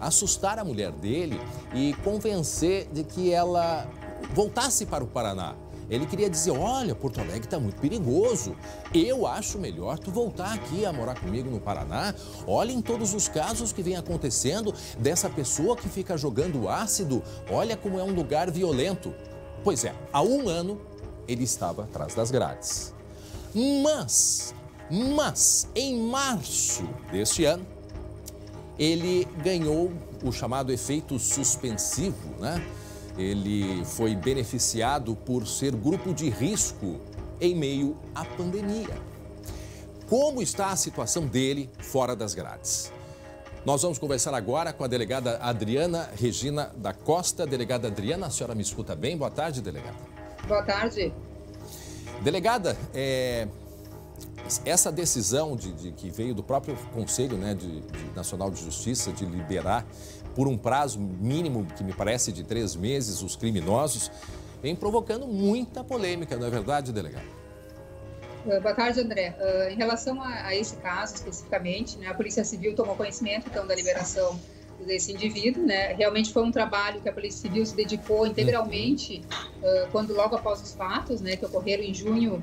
[SPEAKER 1] Assustar a mulher dele e convencer de que ela voltasse para o Paraná. Ele queria dizer, olha, Porto Alegre está muito perigoso. Eu acho melhor tu voltar aqui a morar comigo no Paraná. Olha em todos os casos que vem acontecendo dessa pessoa que fica jogando ácido. Olha como é um lugar violento. Pois é, há um ano ele estava atrás das grades. Mas, em março deste ano, ele ganhou o chamado efeito suspensivo, né? Ele foi beneficiado por ser grupo de risco em meio à pandemia. Como está a situação dele fora das grades? Nós vamos conversar agora com a delegada Adriana Regina da Costa. Delegada Adriana, a senhora me escuta bem? Boa tarde, delegada.
[SPEAKER 10] Boa tarde.
[SPEAKER 1] Delegada, essa decisão que veio do próprio Conselho, né, Nacional de Justiça de liberar por um prazo mínimo, que me parece de 3 meses, os criminosos, vem provocando muita polêmica, não é verdade, delegado?
[SPEAKER 10] Boa tarde, André. Em relação a esse caso especificamente, né, a Polícia Civil tomou conhecimento então da liberação desse indivíduo, né? Realmente foi um trabalho que a Polícia Civil se dedicou integralmente quando logo após os fatos, né, que ocorreram em junho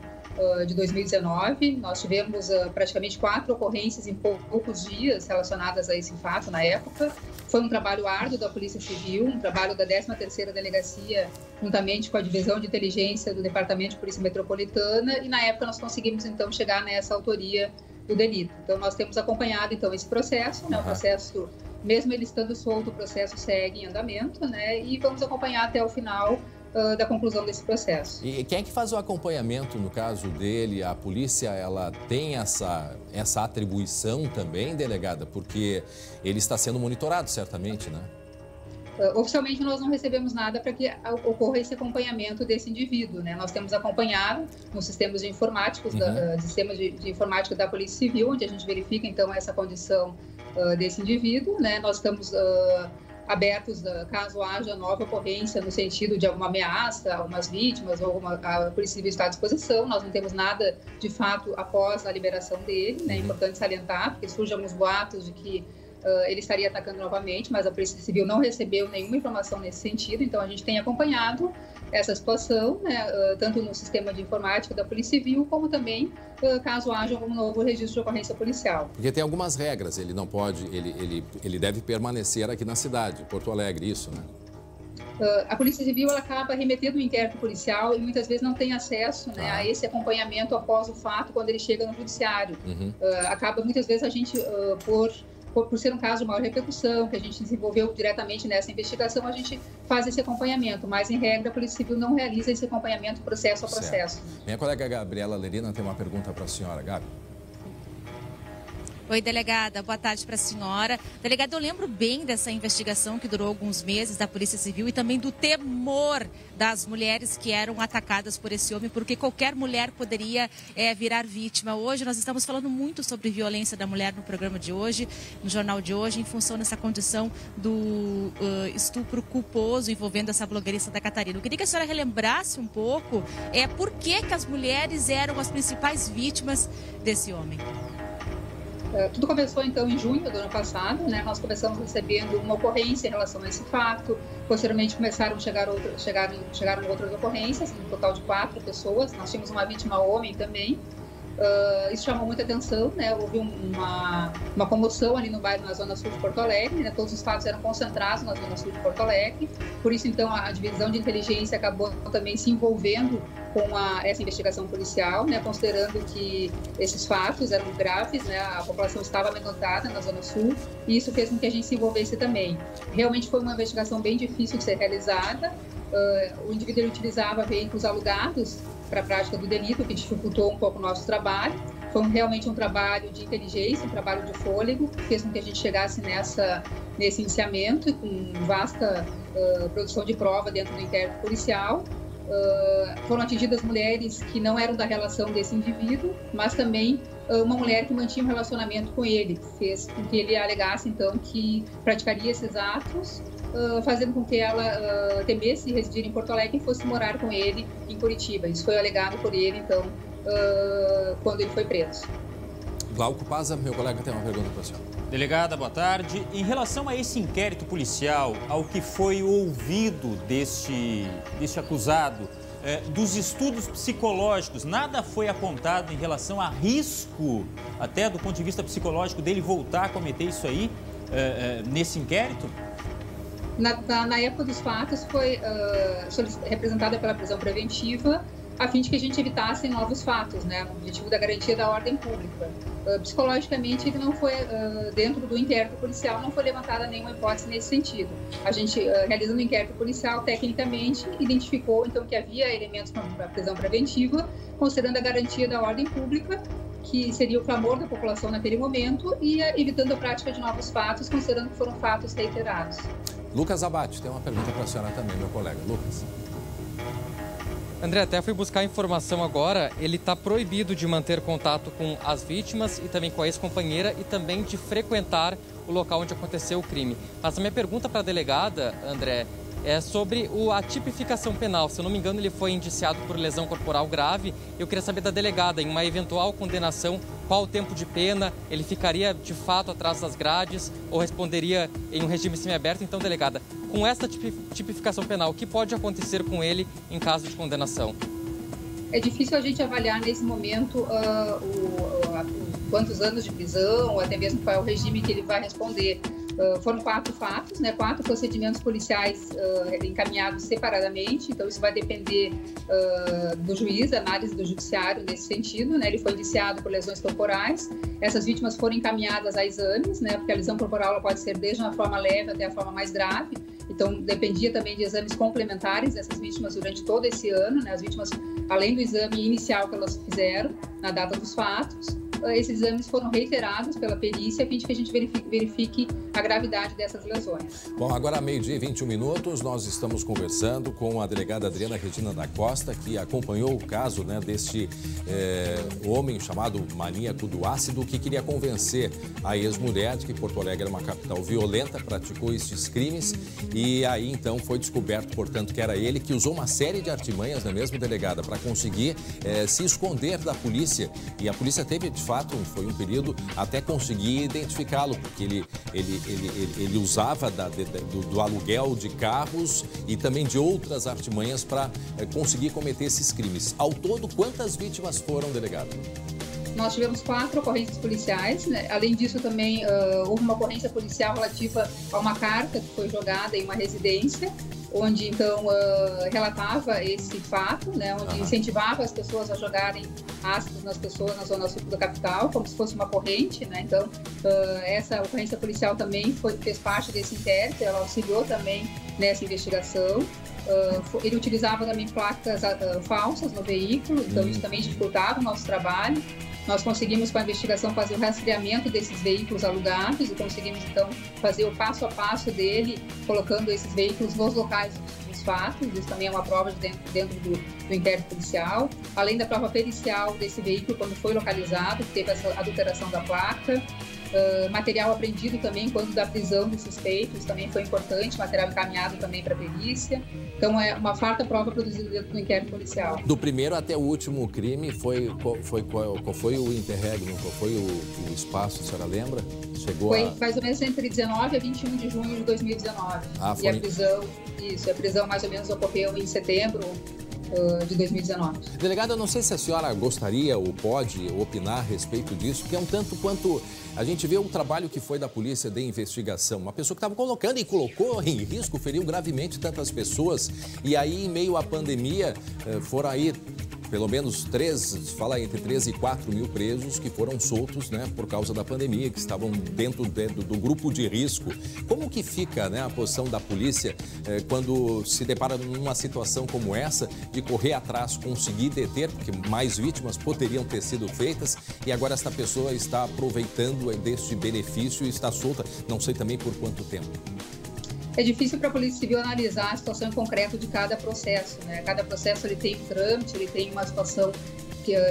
[SPEAKER 10] de 2019, nós tivemos praticamente 4 ocorrências em poucos dias relacionadas a esse fato na época. Foi um trabalho árduo da Polícia Civil, um trabalho da 13ª Delegacia, juntamente com a Divisão de Inteligência do Departamento de Polícia Metropolitana, e na época nós conseguimos então chegar nessa autoria do delito. Então nós temos acompanhado então esse processo, né? O processo, mesmo ele estando solto, o processo segue em andamento, né? E vamos acompanhar até o final da conclusão desse processo.
[SPEAKER 1] E quem é que faz o acompanhamento no caso dele? A polícia, ela tem essa atribuição também, delegada? Porque ele está sendo monitorado, certamente, né?
[SPEAKER 10] Oficialmente, nós não recebemos nada para que ocorra esse acompanhamento desse indivíduo, né? Nós temos acompanhado nos sistemas de informática, sistemas de informática da Polícia Civil, onde a gente verifica, então, essa condição desse indivíduo, né? Nós estamos abertos caso haja nova ocorrência no sentido de alguma ameaça a algumas vítimas ou a Polícia Civil está à disposição. Nós não temos nada de fato após a liberação dele, né? É importante salientar, porque surgem alguns boatos de que ele estaria atacando novamente, mas a Polícia Civil não recebeu nenhuma informação nesse sentido, então a gente tem acompanhado essa situação, né, tanto no sistema de informática da Polícia Civil, como também caso haja algum novo registro de ocorrência policial.
[SPEAKER 1] Porque tem algumas regras, ele não pode, ele deve permanecer aqui na cidade, Porto Alegre, isso, né?
[SPEAKER 10] A Polícia Civil ela acaba remetendo o inquérito policial e muitas vezes não tem acesso, né, a esse acompanhamento após o fato, quando ele chega no judiciário. Acaba muitas vezes a gente, por ser um caso de maior repercussão, que a gente desenvolveu diretamente nessa investigação, a gente faz esse acompanhamento, mas em regra a Polícia Civil não realiza esse acompanhamento processo a processo.
[SPEAKER 1] Minha colega Gabriela Lerina tem uma pergunta para a senhora. Gabi.
[SPEAKER 5] Oi, delegada. Boa tarde para a senhora. Delegada, eu lembro bem dessa investigação que durou alguns meses da Polícia Civil e também do temor das mulheres que eram atacadas por esse homem, porque qualquer mulher poderia virar vítima. Hoje nós estamos falando muito sobre violência da mulher no programa de hoje, no jornal de hoje, em função dessa condição do estupro culposo envolvendo essa blogueira Santa Catarina. Eu queria que a senhora relembrasse um pouco por que as mulheres eram as principais vítimas desse homem.
[SPEAKER 10] Tudo começou, então, em junho do ano passado, né? Nós começamos recebendo uma ocorrência em relação a esse fato. Posteriormente, começaram a chegaram outras ocorrências, um total de 4 pessoas. Nós tínhamos uma vítima homem também. Isso chamou muita atenção, né? Houve uma comoção ali no bairro, na zona sul de Porto Alegre, né? Todos os fatos eram concentrados na zona sul de Porto Alegre. Por isso, então, a divisão de inteligência acabou também se envolvendo com essa investigação policial, né? Considerando que esses fatos eram graves, né? A população estava amedrontada na zona sul e isso fez com que a gente se envolvesse também. Realmente foi uma investigação bem difícil de ser realizada. O indivíduo ele utilizava veículos alugados para a prática do delito, que dificultou um pouco o nosso trabalho. Foi realmente um trabalho de inteligência, um trabalho de fôlego, que fez com que a gente chegasse nesse indiciamento, com vasta produção de prova dentro do inquérito policial. Foram atingidas mulheres que não eram da relação desse indivíduo, mas também uma mulher que mantinha um relacionamento com ele, fez com que ele alegasse, então, que praticaria esses atos, fazendo com que ela temesse residir em Porto Alegre e fosse morar com ele em Curitiba. Isso foi alegado por ele, então, quando ele foi preso.
[SPEAKER 1] Glauco Paza, meu colega, tem uma pergunta para a senhora.
[SPEAKER 9] Delegada, boa tarde. Em relação a esse inquérito policial, ao que foi ouvido deste acusado, dos estudos psicológicos, nada foi apontado em relação a risco, até do ponto de vista psicológico, dele voltar a cometer isso aí, nesse inquérito?
[SPEAKER 10] Na época dos fatos, foi representada pela prisão preventiva, a fim de que a gente evitasse novos fatos, né? O objetivo da garantia da ordem pública. Psicologicamente, ele não foi, dentro do inquérito policial, não foi levantada nenhuma hipótese nesse sentido. A gente, realizando o inquérito policial, tecnicamente, identificou, então, que havia elementos para a prisão preventiva, considerando a garantia da ordem pública, que seria o clamor da população naquele momento, e evitando a prática de novos fatos, considerando que foram fatos reiterados.
[SPEAKER 1] Lucas Abate, tem uma pergunta para a senhora também, meu colega. Lucas.
[SPEAKER 4] André, até fui buscar informação agora, ele está proibido de manter contato com as vítimas e também com a ex-companheira e também de frequentar o local onde aconteceu o crime. Mas a minha pergunta para a delegada, André, é sobre a tipificação penal. Se eu não me engano, ele foi indiciado por lesão corporal grave. Eu queria saber da delegada, em uma eventual condenação, qual o tempo de pena? Ele ficaria de fato atrás das grades ou responderia em um regime semiaberto? Então, delegada, com essa tipificação penal, o que pode acontecer com ele em caso de condenação?
[SPEAKER 10] É difícil a gente avaliar nesse momento quantos anos de prisão, ou até mesmo qual é o regime que ele vai responder. Foram 4 fatos, né? 4 procedimentos policiais encaminhados separadamente, então isso vai depender do juiz, da análise do judiciário nesse sentido, né? Ele foi indiciado por lesões corporais, essas vítimas foram encaminhadas a exames, né? Porque a lesão corporal ela pode ser desde uma forma leve até a forma mais grave, então dependia também de exames complementares dessas vítimas durante todo esse ano, né? As vítimas, além do exame inicial que elas fizeram na data dos fatos, esses exames foram reiterados pela perícia a fim de que a gente verifique a gravidade dessas lesões.
[SPEAKER 1] Bom, agora meio-dia e 21 minutos, nós estamos conversando com a delegada Adriana Regina da Costa, que acompanhou o caso, né, deste homem chamado maníaco do ácido, que queria convencer a ex-mulher de que Porto Alegre era uma capital violenta, praticou estes crimes e aí então foi descoberto, portanto, que era ele que usou uma série de artimanhas, não é mesmo, delegada, para conseguir se esconder da polícia, e a polícia teve de fato, foi um período até conseguir identificá-lo, porque ele usava do aluguel de carros e também de outras artimanhas para conseguir cometer esses crimes. Ao todo, quantas vítimas foram, delegado?
[SPEAKER 10] Nós tivemos 4 ocorrências policiais, né? Além disso, também houve uma ocorrência policial relativa a uma carta que foi jogada em uma residência, onde, então, relatava esse fato, né? Onde incentivava as pessoas a jogarem ácidos nas pessoas na zona sul da capital, como se fosse uma corrente, né? Então, essa ocorrência policial também fez parte desse inquérito, ela auxiliou também nessa investigação. Ele utilizava também placas falsas no veículo, então isso também dificultava o nosso trabalho. Nós conseguimos, com a investigação, fazer o rastreamento desses veículos alugados e conseguimos, então, fazer o passo a passo dele, colocando esses veículos nos locais dos fatos. Isso também é uma prova dentro do inquérito policial. Além da prova pericial desse veículo, quando foi localizado, que teve essa adulteração da placa. Material apreendido também quando da prisão dos suspeitos, também foi importante, material encaminhado também para a perícia. Então, é uma farta prova produzida dentro do inquérito policial.
[SPEAKER 1] Do primeiro até o último crime, qual foi o interregno, qual foi o espaço, a senhora lembra?
[SPEAKER 10] Foi mais ou menos entre 19 a 21 de junho de 2019. E a prisão mais ou menos ocorreu em setembro de 2019.
[SPEAKER 1] Delegada, eu não sei se a senhora gostaria ou pode opinar a respeito disso, porque é um tanto quanto a gente vê o trabalho que foi da polícia de investigação. Uma pessoa que estava colocando e colocou em risco, feriu gravemente tantas pessoas. E aí, em meio à pandemia, foram aí pelo menos entre 3 e 4 mil presos que foram soltos, né, por causa da pandemia, que estavam dentro do grupo de risco. Como que fica, né, a posição da polícia quando se depara numa situação como essa, de correr atrás, conseguir deter, porque mais vítimas poderiam ter sido feitas, e agora esta pessoa está aproveitando deste benefício e está solta, não sei também por quanto tempo?
[SPEAKER 10] É difícil para a Polícia Civil analisar a situação em concreto de cada processo, né? Cada processo ele tem um trâmite, ele tem uma situação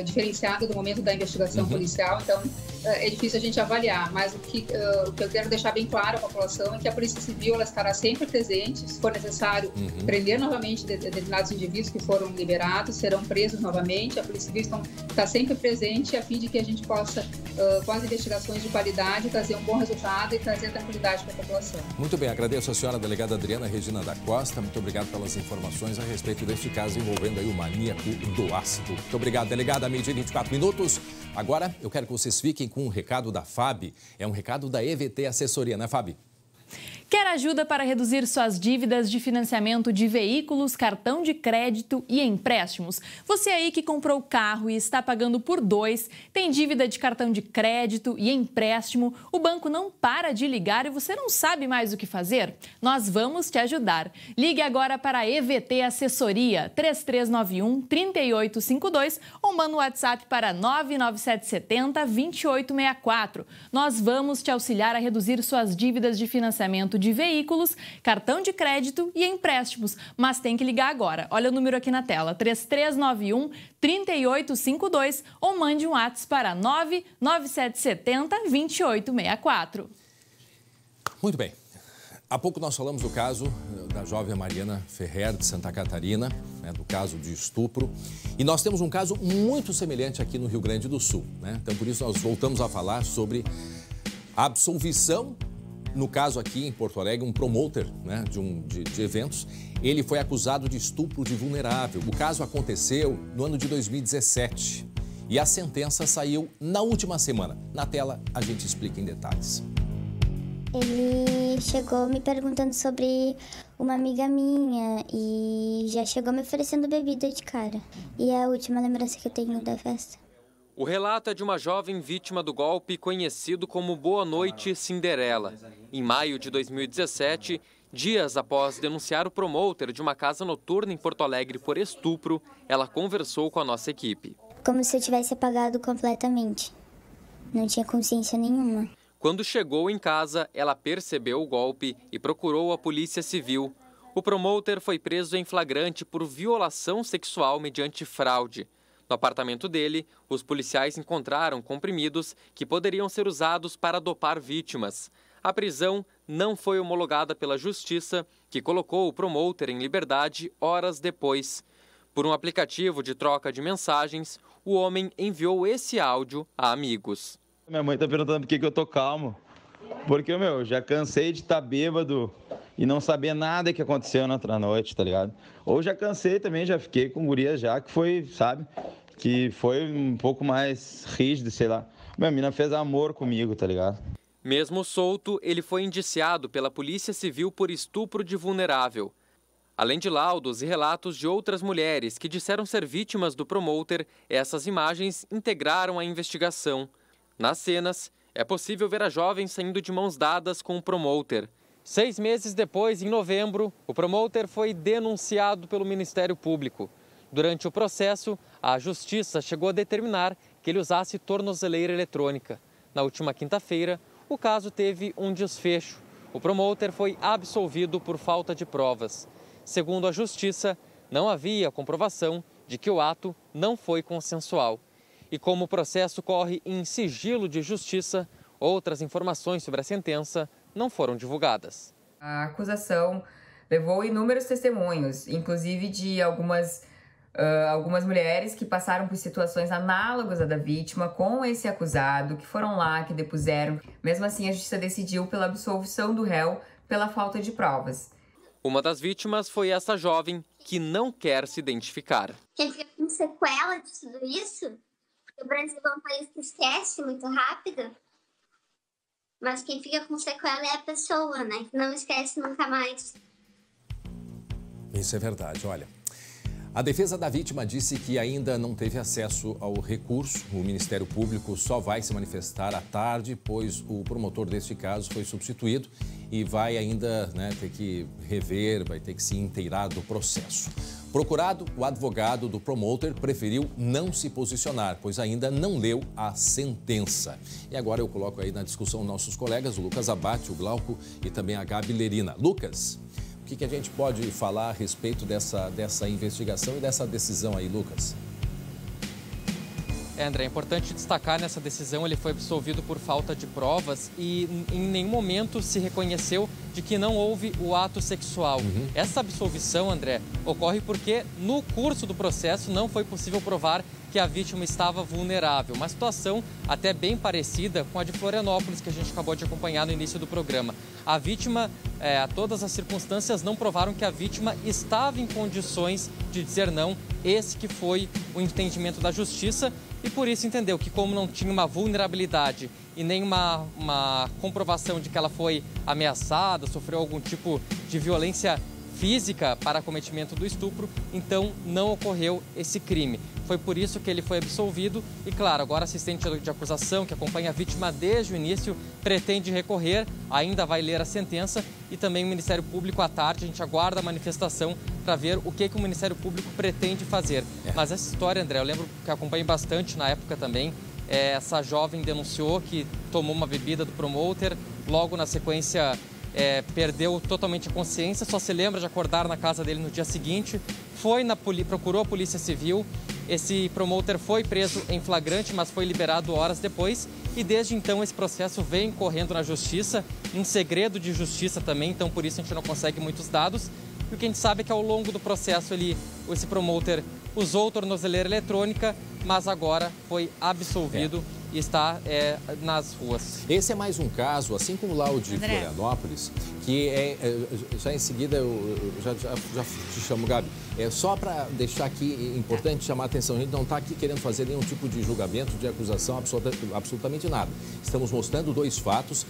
[SPEAKER 10] diferenciada do momento da investigação policial, então é difícil a gente avaliar, mas o que eu quero deixar bem claro à população é que a Polícia Civil ela estará sempre presente, se for necessário prender novamente determinados indivíduos que foram liberados, serão presos novamente, a Polícia Civil está sempre presente a fim de que a gente possa, com as investigações de qualidade, trazer um bom resultado e trazer tranquilidade para a população.
[SPEAKER 1] Muito bem, agradeço a senhora delegada Adriana Regina da Costa, muito obrigado pelas informações a respeito deste caso envolvendo aí o maníaco do ácido. Muito obrigado, delegada, meio-dia 24 minutos. Agora, eu quero que vocês fiquem com um recado da FAB, é um recado da EVT Assessoria, né, FAB?
[SPEAKER 11] Quer ajuda para reduzir suas dívidas de financiamento de veículos, cartão de crédito e empréstimos? Você aí que comprou carro e está pagando por 2, tem dívida de cartão de crédito e empréstimo, o banco não para de ligar e você não sabe mais o que fazer? Nós vamos te ajudar. Ligue agora para a EVT Assessoria, 3391-3852 ou manda um WhatsApp para 99770-2864. Nós vamos te auxiliar a reduzir suas dívidas de financiamento de veículos, cartão de crédito e empréstimos. Mas tem que ligar agora. Olha o número aqui na tela, 3391-3852 ou mande um WhatsApp para 99770-2864.
[SPEAKER 1] Muito bem. Há pouco nós falamos do caso da jovem Mariana Ferrer, de Santa Catarina, né, do caso de estupro. E nós temos um caso muito semelhante aqui no Rio Grande do Sul, né? Então, por isso, nós voltamos a falar sobre a absolvição. No caso aqui em Porto Alegre, um promoter, né, de eventos, ele foi acusado de estupro de vulnerável. O caso aconteceu no ano de 2017 e a sentença saiu na última semana. Na tela, a gente explica em detalhes.
[SPEAKER 12] Ele chegou me perguntando sobre uma amiga minha e já chegou me oferecendo bebida de cara. E é a última lembrança que eu tenho da festa.
[SPEAKER 4] O relato é de uma jovem vítima do golpe conhecido como Boa Noite Cinderela. Em maio de 2017, dias após denunciar o promoter de uma casa noturna em Porto Alegre por estupro, ela conversou com a nossa equipe.
[SPEAKER 12] Como se eu tivesse apagado completamente. Não tinha consciência nenhuma.
[SPEAKER 4] Quando chegou em casa, ela percebeu o golpe e procurou a Polícia Civil. O promoter foi preso em flagrante por violação sexual mediante fraude. No apartamento dele, os policiais encontraram comprimidos que poderiam ser usados para dopar vítimas. A prisão não foi homologada pela Justiça, que colocou o promoter em liberdade horas depois. Por um aplicativo de troca de mensagens, o homem enviou esse áudio a amigos.
[SPEAKER 13] Minha mãe tá perguntando por que eu tô calmo. Porque, já cansei de estar bêbado e não saber nada que aconteceu na outra noite, tá ligado? Ou já cansei também, já fiquei com gurias já, que foi, sabe? Que foi um pouco mais rígido, sei lá. Minha mina fez amor comigo, tá ligado?
[SPEAKER 4] Mesmo solto, ele foi indiciado pela Polícia Civil por estupro de vulnerável. Além de laudos e relatos de outras mulheres que disseram ser vítimas do promoter, essas imagens integraram a investigação. Nas cenas, é possível ver a jovem saindo de mãos dadas com o promoter. 6 meses depois, em novembro, o promoter foi denunciado pelo Ministério Público. Durante o processo, a Justiça chegou a determinar que ele usasse tornozeleira eletrônica. Na última quinta-feira, o caso teve um desfecho. O promoter foi absolvido por falta de provas. Segundo a Justiça, não havia comprovação de que o ato não foi consensual. E como o processo corre em sigilo de justiça, outras informações sobre a sentença não foram divulgadas.
[SPEAKER 14] A acusação levou inúmeros testemunhos, inclusive de algumas mulheres que passaram por situações análogas à da vítima com esse acusado, que foram lá, que depuseram. Mesmo assim, a justiça decidiu pela absolvição do réu pela falta de provas.
[SPEAKER 4] Uma das vítimas foi essa jovem que não quer se identificar.
[SPEAKER 15] Quem fica com sequela de tudo isso, porque o Brasil é um país que esquece muito rápido, mas quem fica com sequela é a pessoa, né? Que não esquece nunca mais.
[SPEAKER 1] Isso é verdade, olha. A defesa da vítima disse que ainda não teve acesso ao recurso. O Ministério Público só vai se manifestar à tarde, pois o promotor deste caso foi substituído e vai ainda ter que rever, vai ter que se inteirar do processo. Procurado, o advogado do promoter preferiu não se posicionar, pois ainda não leu a sentença. E agora eu coloco aí na discussão nossos colegas, o Lucas Abate, o Glauco e também a Gabi Lerina. Lucas, o que a gente pode falar a respeito dessa investigação e dessa decisão aí, Lucas?
[SPEAKER 4] André, é importante destacar nessa decisão, ele foi absolvido por falta de provas e em nenhum momento se reconheceu de que não houve o ato sexual. Essa absolvição, André, ocorre porque no curso do processo não foi possível provar que a vítima estava vulnerável. Uma situação até bem parecida com a de Florianópolis, que a gente acabou de acompanhar no início do programa. A vítima, todas as circunstâncias não provaram que a vítima estava em condições de dizer não. Esse que foi o entendimento da justiça e por isso entendeu que como não tinha uma vulnerabilidade e nem uma comprovação de que ela foi ameaçada, sofreu algum tipo de violência física para cometimento do estupro, então não ocorreu esse crime. Foi por isso que ele foi absolvido e, claro, agora a assistente de acusação, que acompanha a vítima desde o início, pretende recorrer, ainda vai ler a sentença e também o Ministério Público à tarde, a gente aguarda a manifestação para ver o que o Ministério Público pretende fazer. Mas essa história, André, eu lembro que acompanhei bastante na época também, essa jovem denunciou que tomou uma bebida do promoter, logo na sequência perdeu totalmente a consciência, só se lembra de acordar na casa dele no dia seguinte, procurou a Polícia Civil, esse promoter foi preso em flagrante, mas foi liberado horas depois e desde então esse processo vem correndo na Justiça, em segredo de justiça também, então por isso a gente não consegue muitos dados. E o que a gente sabe é que ao longo do processo esse promoter usou tornozeleira eletrônica, mas agora foi absolvido e está nas ruas.
[SPEAKER 1] Esse é mais um caso, assim como lá o de Florianópolis, que já em seguida eu já te chamo, Gabi. Só para deixar aqui importante chamar a atenção, a gente não está aqui querendo fazer nenhum tipo de julgamento, de acusação, absolutamente nada. Estamos mostrando 2 fatos,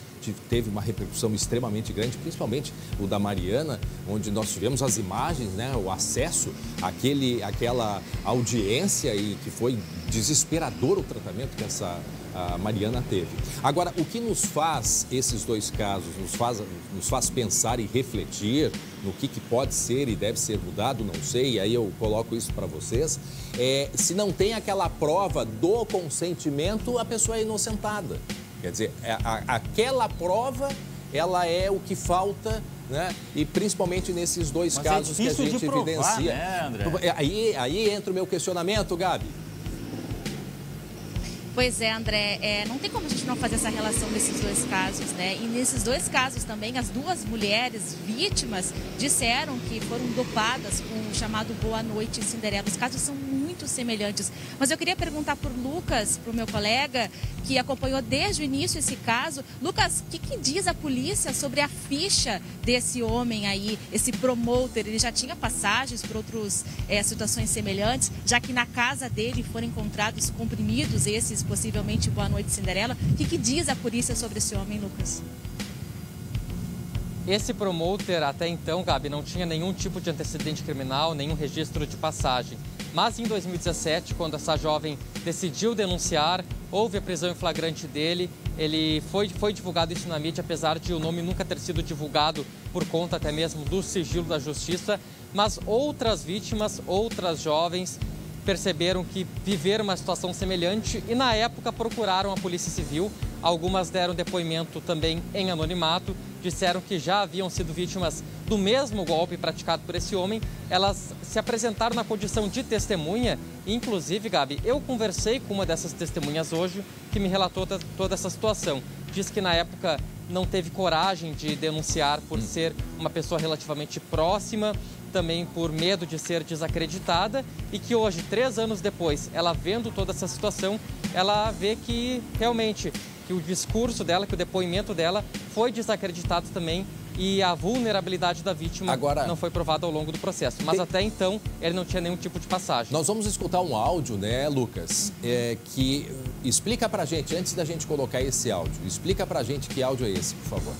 [SPEAKER 1] teve uma repercussão extremamente grande, principalmente o da Mariana, onde nós tivemos as imagens, o acesso àquela audiência e que foi desesperador o tratamento que a Mariana teve. Agora, o que nos faz esses 2 casos, nos faz pensar e refletir no que pode ser e deve ser mudado, não sei, e aí eu coloco isso para vocês, se não tem aquela prova do consentimento, a pessoa é inocentada. Quer dizer, aquela prova, ela é o que falta, e principalmente nesses 2 casos que a gente evidencia.
[SPEAKER 9] André?
[SPEAKER 1] Aí entra o meu questionamento, Gabi.
[SPEAKER 5] Pois é, André, não tem como a gente não fazer essa relação nesses 2 casos, E nesses 2 casos também, as 2 mulheres vítimas disseram que foram dopadas com o chamado Boa Noite Cinderela. Os casos são muito muito semelhantes. Mas eu queria perguntar para o Lucas, para o meu colega, que acompanhou desde o início esse caso. Lucas, o que diz a polícia sobre a ficha desse homem aí, esse promoter? Ele já tinha passagens por outras situações semelhantes, já que na casa dele foram encontrados comprimidos, esses possivelmente Boa Noite Cinderela. O que diz a polícia sobre esse homem, Lucas?
[SPEAKER 4] Esse promoter, até então, Gabi, não tinha nenhum tipo de antecedente criminal, nenhum registro de passagem. Mas em 2017, quando essa jovem decidiu denunciar, houve a prisão em flagrante dele. Ele foi divulgado isso na mídia, apesar de o nome nunca ter sido divulgado por conta até mesmo do sigilo da justiça. Mas outras vítimas, outras jovens, perceberam que viveram uma situação semelhante e, na época, procuraram a Polícia Civil. Algumas deram depoimento também em anonimato, disseram que já haviam sido vítimas do mesmo golpe praticado por esse homem. Elas se apresentaram na condição de testemunha. Inclusive, Gabi, eu conversei com uma dessas testemunhas hoje, que me relatou toda essa situação. Diz que na época não teve coragem de denunciar por ser uma pessoa relativamente próxima, também por medo de ser desacreditada, e que hoje, 3 anos depois, ela vendo toda essa situação, ela vê que realmente que o discurso dela, que o depoimento dela foi desacreditado também, e a vulnerabilidade da vítima não foi provada ao longo do processo. Mas até então, ele não tinha nenhum tipo de passagem.
[SPEAKER 1] Nós vamos escutar um áudio, né, Lucas, que explica pra gente, antes da gente colocar esse áudio, explica pra gente que áudio é esse, por favor.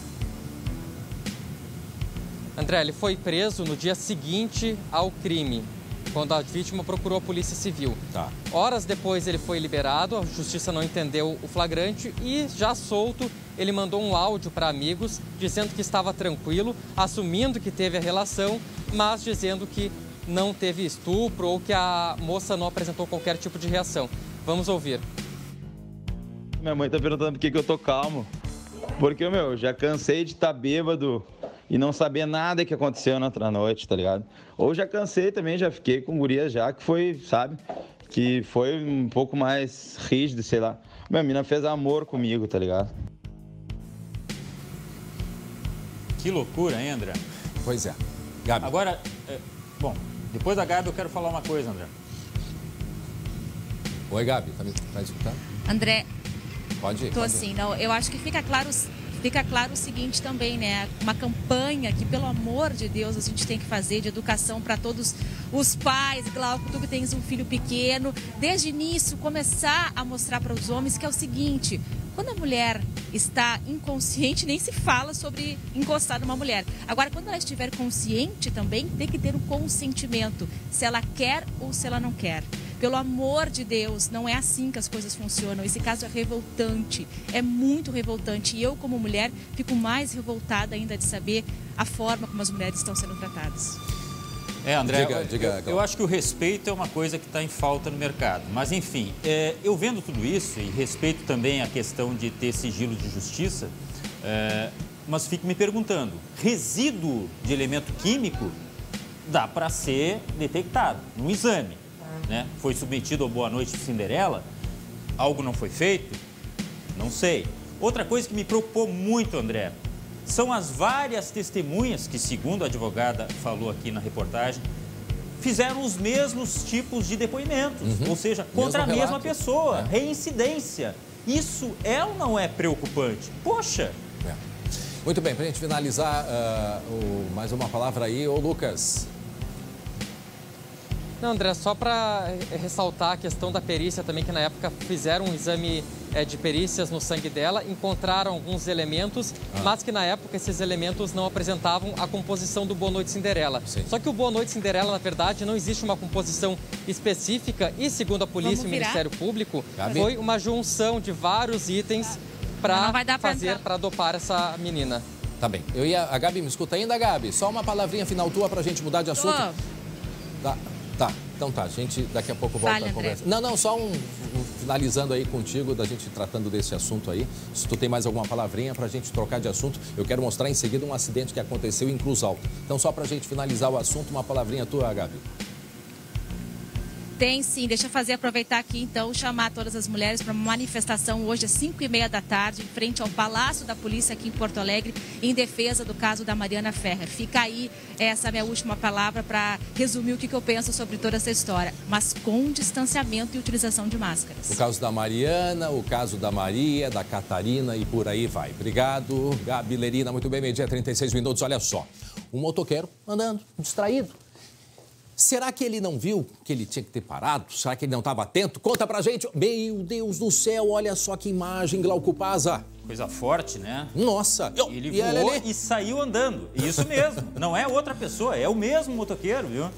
[SPEAKER 4] André, ele foi preso no dia seguinte ao crime, quando a vítima procurou a Polícia Civil.
[SPEAKER 1] Tá.
[SPEAKER 4] Horas depois ele foi liberado, a justiça não entendeu o flagrante e, já solto, ele mandou um áudio para amigos dizendo que estava tranquilo, assumindo que teve a relação, mas dizendo que não teve estupro ou que a moça não apresentou qualquer tipo de reação. Vamos ouvir.
[SPEAKER 13] Minha mãe tá perguntando por que eu tô calmo. Porque, já cansei de estar bêbado e não saber nada que aconteceu na outra noite, tá ligado? Ou já cansei também, já fiquei com guria já, que foi, sabe? Que foi um pouco mais rígido, sei lá. Minha mina fez amor comigo, tá ligado?
[SPEAKER 9] Que loucura, hein, André?
[SPEAKER 1] Pois é. Gabi.
[SPEAKER 9] Agora, bom, depois da Gabi eu quero falar uma coisa, André.
[SPEAKER 1] Oi, Gabi, tá escutando?
[SPEAKER 5] André,
[SPEAKER 1] pode ir.
[SPEAKER 5] Tô assim, não, eu acho que fica claro o seguinte também, né? Uma campanha que, pelo amor de Deus, a gente tem que fazer de educação para todos os pais. Glauco, tu que tens um filho pequeno, desde o início começar a mostrar para os homens que é o seguinte: quando a mulher está inconsciente, nem se fala sobre encostar numa mulher. Agora, quando ela estiver consciente também, tem que ter o consentimento, se ela quer ou se ela não quer. Pelo amor de Deus, não é assim que as coisas funcionam. Esse caso é revoltante, é muito revoltante. E eu, como mulher, fico mais revoltada ainda de saber a forma como as mulheres estão sendo tratadas.
[SPEAKER 9] André, eu acho que o respeito é uma coisa que está em falta no mercado. Mas, enfim, eu vendo tudo isso e respeito também a questão de ter sigilo de justiça, mas fico me perguntando, resíduo de elemento químico dá para ser detectado no exame. Né? Foi submetido ao Boa Noite Cinderela, algo não foi feito? Não sei. Outra coisa que me preocupou muito, André, são as várias testemunhas que, segundo a advogada falou aqui na reportagem, fizeram os mesmos tipos de depoimentos, ou seja, contra a mesma pessoa, reincidência. Isso é ou não é preocupante? Poxa!
[SPEAKER 1] Muito bem, para a gente finalizar, mais uma palavra aí, ô Lucas.
[SPEAKER 4] Não, André, só para ressaltar a questão da perícia também, que na época fizeram um exame de perícias no sangue dela, encontraram alguns elementos, mas que na época esses elementos não apresentavam a composição do Boa Noite Cinderela. Sim. Só que o Boa Noite Cinderela, na verdade, não existe uma composição específica e, segundo a polícia e o Ministério Público, foi uma junção de vários itens para dopar essa menina.
[SPEAKER 1] Tá bem. A Gabi me escuta ainda, Gabi? Só uma palavrinha final tua para a gente mudar de assunto. Tá, então tá, a gente daqui a pouco volta a conversa. Não, só finalizando aí contigo, da gente tratando desse assunto aí. Se tu tem mais alguma palavrinha pra gente trocar de assunto, eu quero mostrar em seguida um acidente que aconteceu em Cruz Alta. Então só pra gente finalizar o assunto, uma palavrinha tua, Gabi.
[SPEAKER 5] Tem sim, deixa eu aproveitar aqui então, chamar todas as mulheres para uma manifestação hoje às 5h30 da tarde, em frente ao Palácio da Polícia aqui em Porto Alegre, em defesa do caso da Mariana Ferrer. Fica aí essa minha última palavra para resumir o que eu penso sobre toda essa história, mas com distanciamento e utilização de máscaras.
[SPEAKER 1] O caso da Mariana, o caso da Maria, da Catarina e por aí vai. Obrigado, Gabi Lerina. Muito bem, meio-dia, 36 minutos. Olha só, um motoqueiro andando, distraído. Será que ele não viu que ele tinha que ter parado? Será que ele não estava atento? Conta pra gente. Meu Deus do céu, olha só que imagem, Glauco Paza.
[SPEAKER 9] Coisa forte, né?
[SPEAKER 1] Nossa.
[SPEAKER 9] Ele voou e saiu andando. Isso mesmo. Não é outra pessoa, é o mesmo motoqueiro, viu?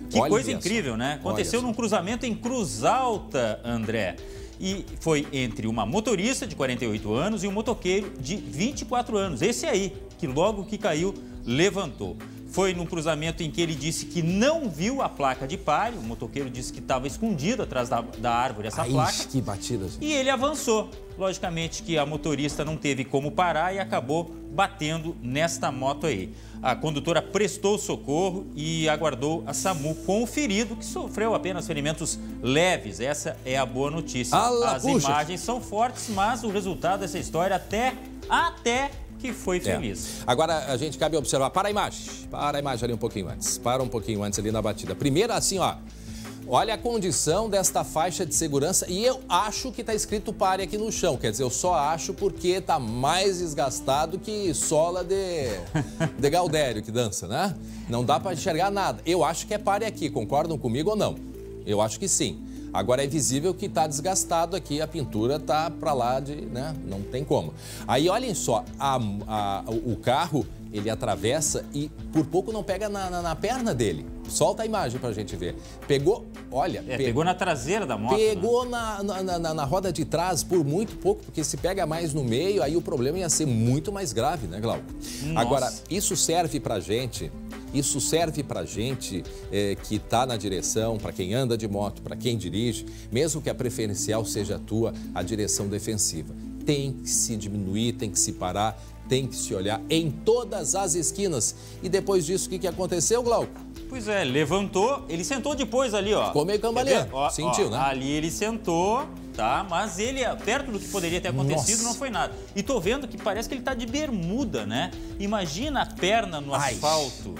[SPEAKER 9] Que olha coisa incrível, né? Aconteceu num cruzamento em Cruz Alta, André. E foi entre uma motorista de 48 anos e um motoqueiro de 24 anos. Esse aí, que logo que caiu, levantou. Foi num cruzamento em que ele disse que não viu a placa de pare. O motoqueiro disse que estava escondido atrás da árvore essa placa.
[SPEAKER 1] Que batida, gente.
[SPEAKER 9] E ele avançou. Logicamente que a motorista não teve como parar e acabou batendo nesta moto aí. A condutora prestou socorro e aguardou a SAMU com o ferido, que sofreu apenas ferimentos leves. Essa é a boa notícia. As imagens são fortes, mas o resultado dessa história até que foi feliz.
[SPEAKER 1] Agora a gente cabe observar, para a imagem ali um pouquinho antes, para um pouquinho antes ali na batida. Primeiro assim, ó, olha a condição desta faixa de segurança e eu acho que tá escrito pare aqui no chão, quer dizer, eu só acho porque tá mais desgastado que sola de Gaudério que dança, né? Não dá para enxergar nada. Eu acho que é pare aqui, concordam comigo ou não? Eu acho que sim. Agora é visível que está desgastado aqui, a pintura está para lá de, né? Não tem como. Aí olhem só, o carro, ele atravessa e por pouco não pega na perna dele. Solta a imagem para a gente ver. Pegou, olha...
[SPEAKER 9] pegou na traseira da moto.
[SPEAKER 1] Pegou,
[SPEAKER 9] né?
[SPEAKER 1] na roda de trás por muito pouco, porque se pega mais no meio, aí o problema ia ser muito mais grave, né, Glauco? Nossa. Agora, isso serve para a gente... Isso serve para gente que está na direção, para quem anda de moto, para quem dirige, mesmo que a preferencial seja a tua, a direção defensiva. Tem que se diminuir, tem que se parar, tem que se olhar em todas as esquinas. E depois disso, o que aconteceu, Glauco?
[SPEAKER 9] Pois é, levantou, ele sentou depois ali, ó.
[SPEAKER 1] Ficou meio cambaleando, sentiu, né?
[SPEAKER 9] Ali ele sentou, tá? Mas ele, perto do que poderia ter acontecido, não foi nada. E tô vendo que parece que ele tá de bermuda, né? Imagina a perna no asfalto.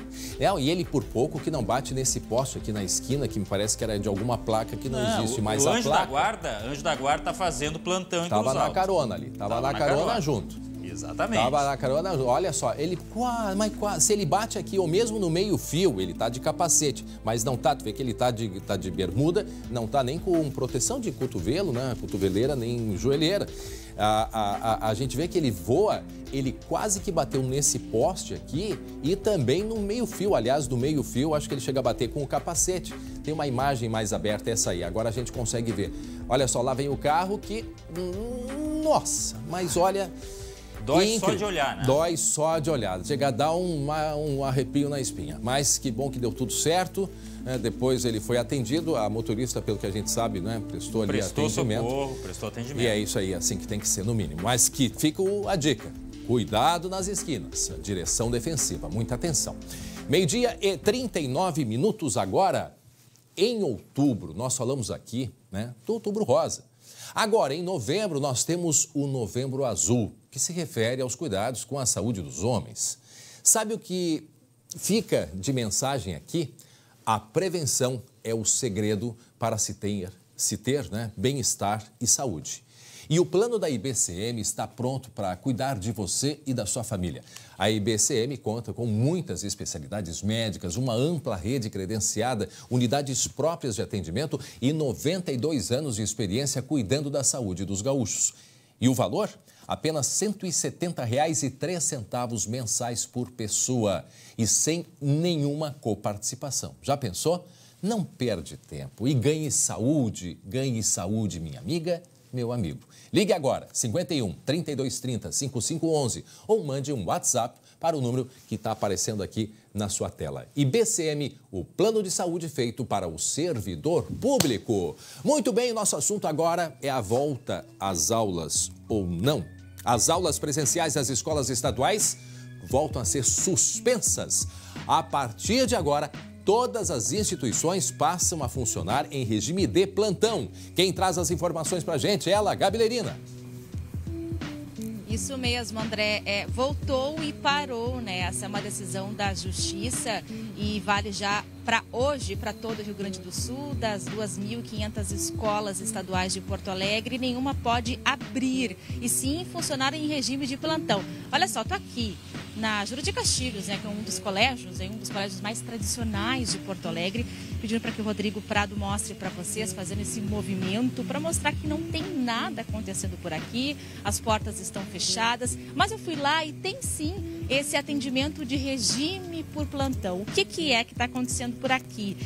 [SPEAKER 1] E ele por pouco que não bate nesse poste aqui na esquina, que me parece que era de alguma placa que não existe mais a placa.
[SPEAKER 9] Anjo da guarda tá fazendo plantão em Cruz Alta.
[SPEAKER 1] Tava na carona ali, tava na carona junto.
[SPEAKER 9] Exatamente.
[SPEAKER 1] Tava na carona, olha só, ele quase, se ele bate aqui ou mesmo no meio fio, ele tá de capacete, mas não tá, tu vê que ele tá de bermuda, não tá nem com proteção de cotovelo, né, cotoveleira, nem joelheira. A gente vê que ele voa, ele quase que bateu nesse poste aqui e também no meio fio, aliás, no meio fio, acho que ele chega a bater com o capacete. Tem uma imagem mais aberta, essa aí, agora a gente consegue ver. Olha só, lá vem o carro que, nossa, mas olha...
[SPEAKER 9] Dói só de olhar, né?
[SPEAKER 1] Dói só de olhar. Chega a dar um arrepio na espinha. Mas que bom que deu tudo certo. Depois ele foi atendido. A motorista, pelo que a gente sabe, né, prestou atendimento.
[SPEAKER 9] Prestou atendimento.
[SPEAKER 1] E é isso aí, assim que tem que ser no mínimo. Mas que fica a dica. Cuidado nas esquinas. Direção defensiva. Muita atenção. Meio-dia e 39 minutos agora. Em outubro, nós falamos aqui, né, do Outubro Rosa. Agora, em novembro, nós temos o Novembro Azul, que se refere aos cuidados com a saúde dos homens. Sabe o que fica de mensagem aqui? A prevenção é o segredo para se ter, né, bem-estar e saúde. E o plano da IBCM está pronto para cuidar de você e da sua família. A IBCM conta com muitas especialidades médicas, uma ampla rede credenciada, unidades próprias de atendimento e 92 anos de experiência cuidando da saúde dos gaúchos. E o valor? Apenas R$ 170,03 mensais por pessoa e sem nenhuma coparticipação. Já pensou? Não perde tempo e ganhe saúde, minha amiga, meu amigo. Ligue agora, 51 3230 5511 ou mande um WhatsApp para o número que está aparecendo aqui na sua tela. IBCM, o plano de saúde feito para o servidor público. Muito bem, nosso assunto agora é a volta às aulas ou não. As aulas presenciais das escolas estaduais voltam a ser suspensas. A partir de agora, todas as instituições passam a funcionar em regime de plantão. Quem traz as informações para a gente é ela, Gabi Lerina.
[SPEAKER 5] Isso mesmo, André. Voltou e parou, né? Essa é uma decisão da Justiça e vale já para hoje, para todo o Rio Grande do Sul, das 2.500 escolas estaduais de Porto Alegre, nenhuma pode abrir e sim funcionar em regime de plantão. Olha só, estou aqui na Júlio de Castilhos, né, que é um dos colégios mais tradicionais de Porto Alegre, pedindo para que o Rodrigo Prado mostre para vocês, fazendo esse movimento para mostrar que não tem nada acontecendo por aqui, as portas estão fechadas, mas eu fui lá e tem sim esse atendimento de regime por plantão. O que é que está acontecendo por aqui,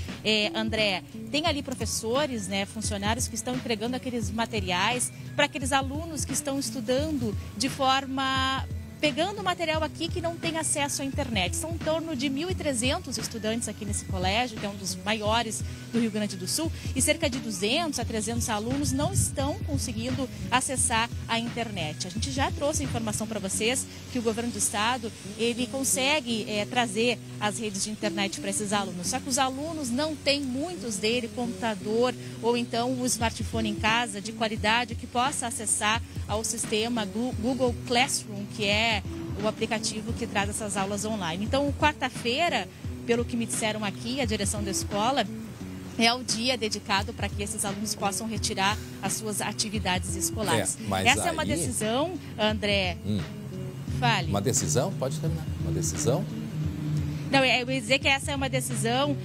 [SPEAKER 5] André? Tem ali professores, né, funcionários que estão entregando aqueles materiais para aqueles alunos que estão estudando de forma... pegando material aqui que não tem acesso à internet. São em torno de 1.300 estudantes aqui nesse colégio, que é um dos maiores do Rio Grande do Sul, e cerca de 200 a 300 alunos não estão conseguindo acessar a internet. A gente já trouxe a informação para vocês que o governo do estado, ele consegue trazer as redes de internet para esses alunos, só que os alunos não têm, muitos deles, computador ou então um smartphone em casa de qualidade que possa acessar ao sistema Google Classroom, que é o aplicativo que traz essas aulas online. Então, quarta-feira, pelo que me disseram aqui, a direção da escola, é o dia dedicado para que esses alunos possam retirar as suas atividades escolares. Essa é uma decisão, André, fale.
[SPEAKER 1] Uma decisão? Pode terminar. Uma decisão?
[SPEAKER 5] Não, eu ia dizer que essa é uma decisão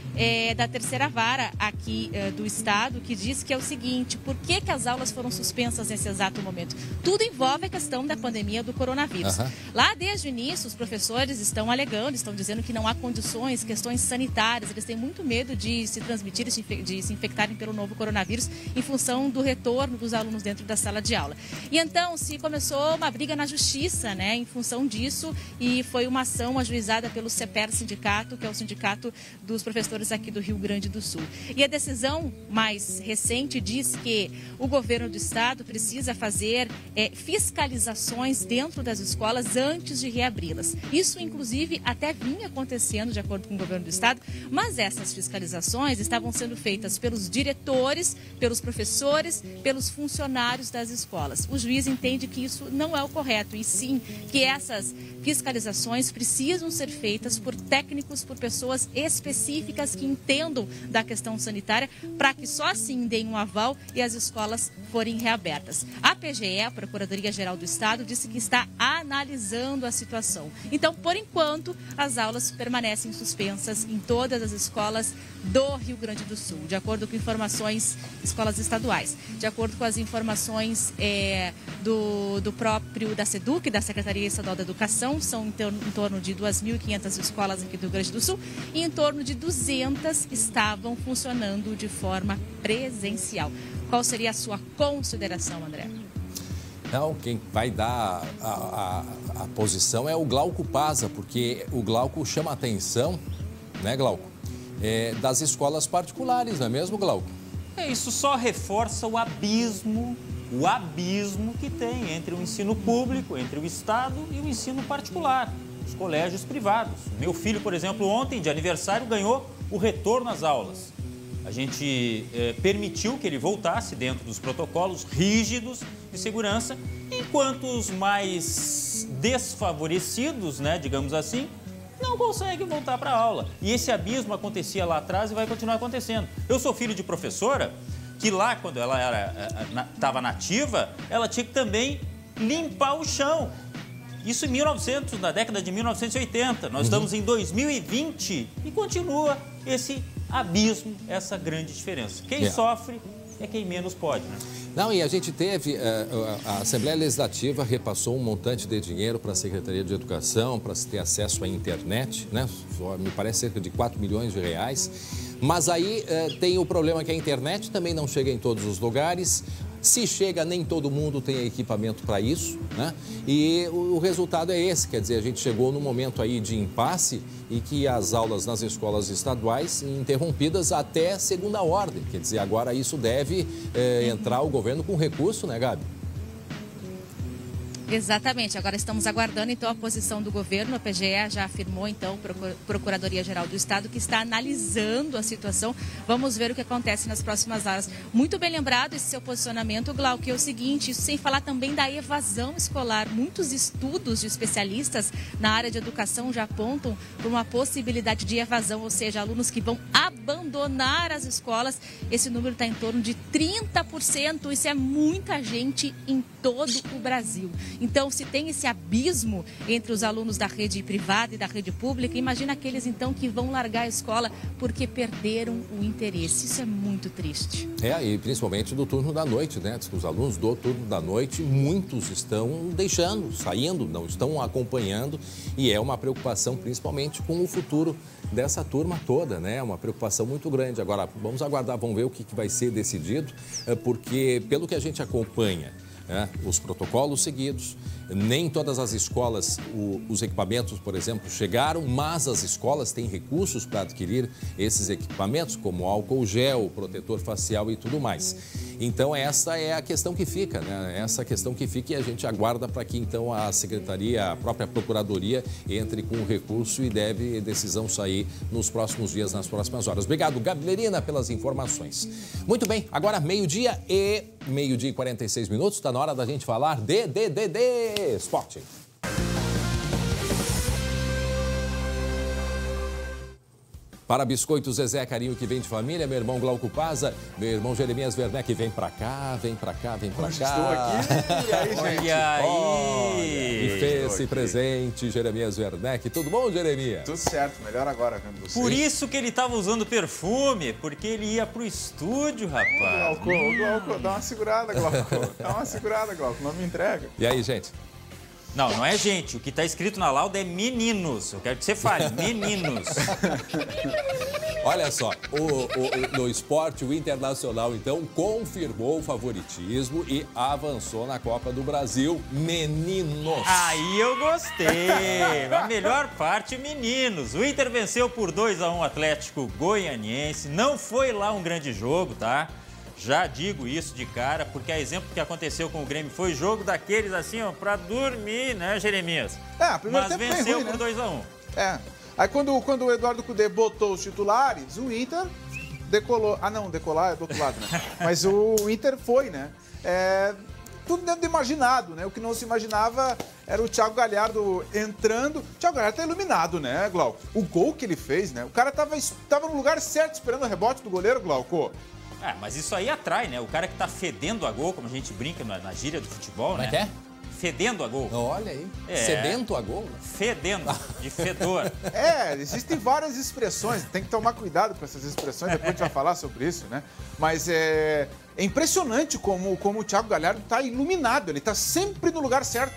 [SPEAKER 5] da terceira vara aqui do estado, que diz que é o seguinte: por que as aulas foram suspensas nesse exato momento? Tudo envolve a questão da pandemia do coronavírus. Lá desde o início, os professores estão alegando, estão dizendo que não há condições, questões sanitárias, eles têm muito medo de se transmitir, de se infectarem pelo novo coronavírus em função do retorno dos alunos dentro da sala de aula. E então se começou uma briga na justiça, né, em função disso, e foi uma ação ajuizada pelo CEPER Sindicato, que é o sindicato dos professores aqui do Rio Grande do Sul. E a decisão mais recente diz que o governo do estado precisa fazer fiscalizações dentro das escolas antes de reabri-las. Isso, inclusive, até vinha acontecendo de acordo com o governo do estado, mas essas fiscalizações estavam sendo feitas pelos diretores, pelos professores, pelos funcionários das escolas. O juiz entende que isso não é o correto e sim que essas fiscalizações precisam ser feitas por técnicos, por pessoas específicas que entendam da questão sanitária, para que só assim deem um aval e as escolas forem reabertas. A PGE, a Procuradoria-Geral do Estado, disse que está analisando a situação. Então, por enquanto, as aulas permanecem suspensas em todas as escolas do Rio Grande do Sul, de acordo com informações, escolas estaduais, de acordo com as informações da SEDUC, da Secretaria Estadual da Educação. São em torno de 2.500 escolas aqui do Rio Grande do Sul e em torno de 200 estavam funcionando de forma presencial. Qual seria a sua consideração, André?
[SPEAKER 1] Não, quem vai dar a posição é o Glauco Paza, porque o Glauco chama a atenção, né, Glauco, das escolas particulares, não é mesmo, Glauco?
[SPEAKER 9] Isso só reforça o abismo que tem entre o ensino público, entre o Estado e o ensino particular, os colégios privados. Meu filho, por exemplo, ontem, de aniversário, ganhou o retorno às aulas. A gente permitiu que ele voltasse dentro dos protocolos rígidos de segurança, enquanto os mais desfavorecidos, né, digamos assim, não conseguem voltar para a aula. E esse abismo acontecia lá atrás e vai continuar acontecendo. Eu sou filho de professora, que lá, quando ela estava nativa, ela tinha que também limpar o chão. Isso na década de 1980. Nós estamos em 2020 e continua esse abismo, essa grande diferença. Quem sofre é quem menos pode, né?
[SPEAKER 1] Não, e a gente teve, a Assembleia Legislativa repassou um montante de dinheiro para a Secretaria de Educação, para se ter acesso à internet, né? Me parece cerca de 4 milhões de reais. Mas aí tem o problema que a internet também não chega em todos os lugares. Se chega, nem todo mundo tem equipamento para isso, né? E o resultado é esse, quer dizer, a gente chegou num momento aí de impasse e que as aulas nas escolas estaduais interrompidas até segunda ordem. Quer dizer, agora isso deve entrar o governo com recurso, né, Gabi?
[SPEAKER 5] Exatamente. Agora estamos aguardando, então, a posição do governo. A PGE já afirmou, então, Procuradoria-Geral do Estado, que está analisando a situação. Vamos ver o que acontece nas próximas horas. Muito bem lembrado esse seu posicionamento, Glauco, que é o seguinte, isso sem falar também da evasão escolar. Muitos estudos de especialistas na área de educação já apontam para uma possibilidade de evasão, ou seja, alunos que vão abandonar as escolas. Esse número está em torno de 30%. Isso é muita gente em todo o Brasil. Então, se tem esse abismo entre os alunos da rede privada e da rede pública, imagina aqueles, então, que vão largar a escola porque perderam o interesse. Isso é muito triste.
[SPEAKER 1] E principalmente do turno da noite, né? Os alunos do turno da noite, muitos estão deixando, saindo, não estão acompanhando, e é uma preocupação principalmente com o futuro dessa turma toda, né? Uma preocupação muito grande. Agora, vamos aguardar, vamos ver o que vai ser decidido, porque pelo que a gente acompanha, os protocolos seguidos, nem todas as escolas, os equipamentos, por exemplo, chegaram, mas as escolas têm recursos para adquirir esses equipamentos, como álcool gel, protetor facial e tudo mais. Então, essa é a questão que fica, né? Essa questão que fica, e a gente aguarda para que, então, a Secretaria, a própria Procuradoria, entre com o recurso e deve decisão sair nos próximos dias, nas próximas horas. Obrigado, Gabrielina, pelas informações. Muito bem, agora meio-dia e 46 minutos, está na hora da gente falar de esporte. Para Biscoitos Zezé, carinho que vem de família, meu irmão Glauco Paza, meu irmão Jeremias Werneck, vem pra cá, vem pra cá, vem pra cá.
[SPEAKER 16] Estou aqui, e aí, gente?
[SPEAKER 9] Olha aí!
[SPEAKER 1] E fez esse presente, Jeremias Werneck. Tudo bom, Jeremias?
[SPEAKER 16] Tudo certo, melhor agora, vendo você.
[SPEAKER 9] Por isso que ele tava usando perfume, porque ele ia pro estúdio, rapaz.
[SPEAKER 16] Glauco, dá uma segurada, Glauco. Dá uma segurada, Glauco, não me entrega.
[SPEAKER 1] E aí, gente?
[SPEAKER 9] Não é gente. O que está escrito na lauda é meninos. Eu quero que você fale, meninos.
[SPEAKER 1] Olha só, no esporte, o Internacional, então, confirmou o favoritismo e avançou na Copa do Brasil. Meninos!
[SPEAKER 9] Aí eu gostei. A melhor parte, meninos. O Inter venceu por 2-1 o Atlético Goianiense. Não foi lá um grande jogo, tá? Já digo isso de cara, porque a exemplo que aconteceu com o Grêmio foi jogo daqueles assim, ó, pra dormir, né, Jeremias?
[SPEAKER 16] Primeiro
[SPEAKER 9] mas
[SPEAKER 16] tempo
[SPEAKER 9] venceu
[SPEAKER 16] ruim,
[SPEAKER 9] por 2-1.
[SPEAKER 16] Aí quando o Eduardo Cudê botou os titulares, o Inter decolou. Não, decolar é do outro lado, né? Mas o Inter foi, né? Tudo dentro do imaginado, né? O que não se imaginava era o Thiago Galhardo entrando. O Thiago Galhardo tá iluminado, né, Glauco? O gol que ele fez, né? O cara tava no lugar certo esperando o rebote do goleiro, Glauco.
[SPEAKER 9] Mas isso aí atrai, né? O cara que tá fedendo a gol, como a gente brinca na gíria do futebol, né?
[SPEAKER 1] Como é que é?
[SPEAKER 9] Fedendo a gol.
[SPEAKER 1] Olha aí. Sedento a gol?
[SPEAKER 9] Fedendo, de fedor.
[SPEAKER 16] Existem várias expressões, tem que tomar cuidado com essas expressões, depois a gente vai falar sobre isso, né? Mas é impressionante como o Thiago Galhardo tá iluminado, ele tá sempre no lugar certo.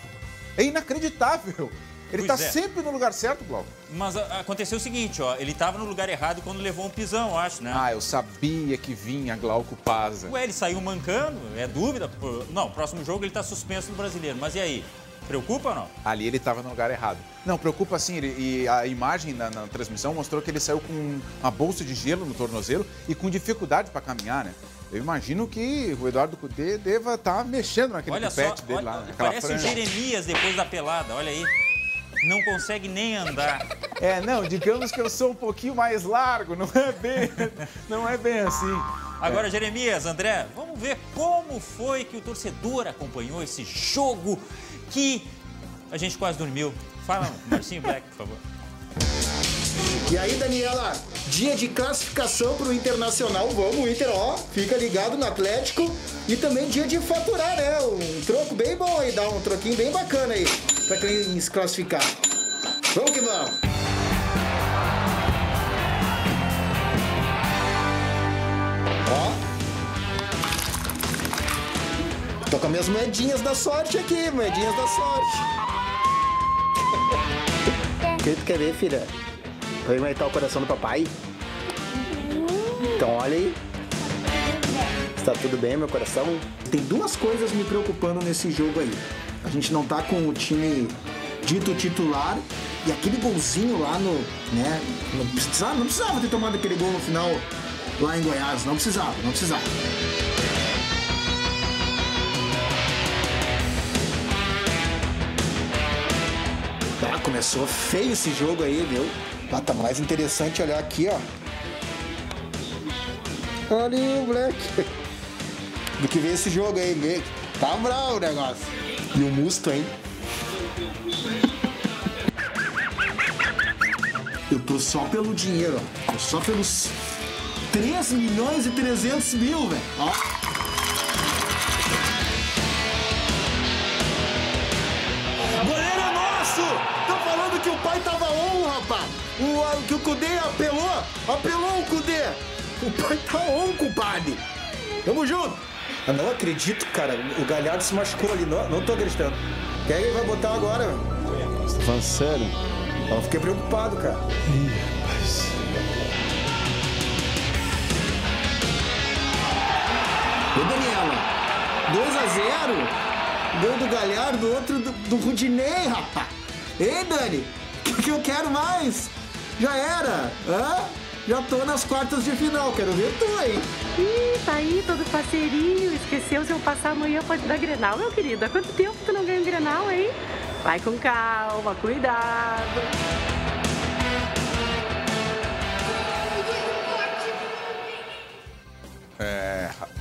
[SPEAKER 16] É inacreditável. Ele tá sempre no lugar certo, Glauco.
[SPEAKER 9] Mas aconteceu o seguinte, ó, ele tava no lugar errado quando levou um pisão, eu acho, né?
[SPEAKER 16] Eu sabia que vinha Glauco Paza.
[SPEAKER 9] Ele saiu mancando, é dúvida. Não, próximo jogo ele tá suspenso no Brasileiro, mas e aí? Preocupa ou não?
[SPEAKER 16] Ali ele tava no lugar errado. Não, preocupa sim, e a imagem na transmissão mostrou que ele saiu com uma bolsa de gelo no tornozelo e com dificuldade para caminhar, né? Eu imagino que o Eduardo Cudê deva estar mexendo naquele tupete dele lá, naquela
[SPEAKER 9] parece
[SPEAKER 16] franja.
[SPEAKER 9] o Jeremias depois da pelada, olha aí. Não consegue nem andar.
[SPEAKER 16] Digamos que eu sou um pouquinho mais largo, não é bem assim.
[SPEAKER 9] Agora, Jeremias, André, vamos ver como foi que o torcedor acompanhou esse jogo que a gente quase dormiu. Fala, Marcinho Black, por favor.
[SPEAKER 17] E aí, Daniela, dia de classificação para o Internacional, vamos, Inter, fica ligado no Atlético. E também dia de faturar, né? Um troco bem bom aí, dá um troquinho bem bacana aí, para quem se classificar. Vamos que vamos! Tô com minhas moedinhas da sorte aqui, moedinhas da sorte. O que tu quer ver, filha? Vai aumentar o coração do papai? Então olha aí. Está tudo bem, meu coração? Tem duas coisas me preocupando nesse jogo aí. A gente não tá com o time dito titular e aquele golzinho lá no... né? Não precisava ter tomado aquele gol no final lá em Goiás. Não precisava. Começou feio esse jogo aí, viu? Tá mais interessante olhar aqui, ó. Olha aí, moleque. Do que ver esse jogo aí, moleque. Tá bravo o negócio. E o Musto, hein? Eu tô só pelo dinheiro, ó. Tô só pelos 3.300.000, velho. Ó. Goleiro é nosso! Tô falando que o pai tava on, rapaz. Que o Cudê apelou o Cudê. O pai tá on, compadre. Tamo junto. Eu não acredito, cara. O Galhardo se machucou ali. Não tô acreditando. Quem é que ele vai botar agora, velho? Você tá falando sério? Eu fiquei preocupado, cara. Ih, rapaz. Ô, Daniela, 2-0. Gol do Galhardo, outro do Rudinei, rapaz. Ei, Dani, o que eu quero mais? Já era. Hã? Já tô nas quartas de final, quero ver tu, hein?
[SPEAKER 18] Ih, tá aí todo parceirinho. Esqueceu, se eu passar amanhã pode dar Grenal, meu querido. Há quanto tempo tu não ganha um Grenal, hein? Vai com calma, cuidado.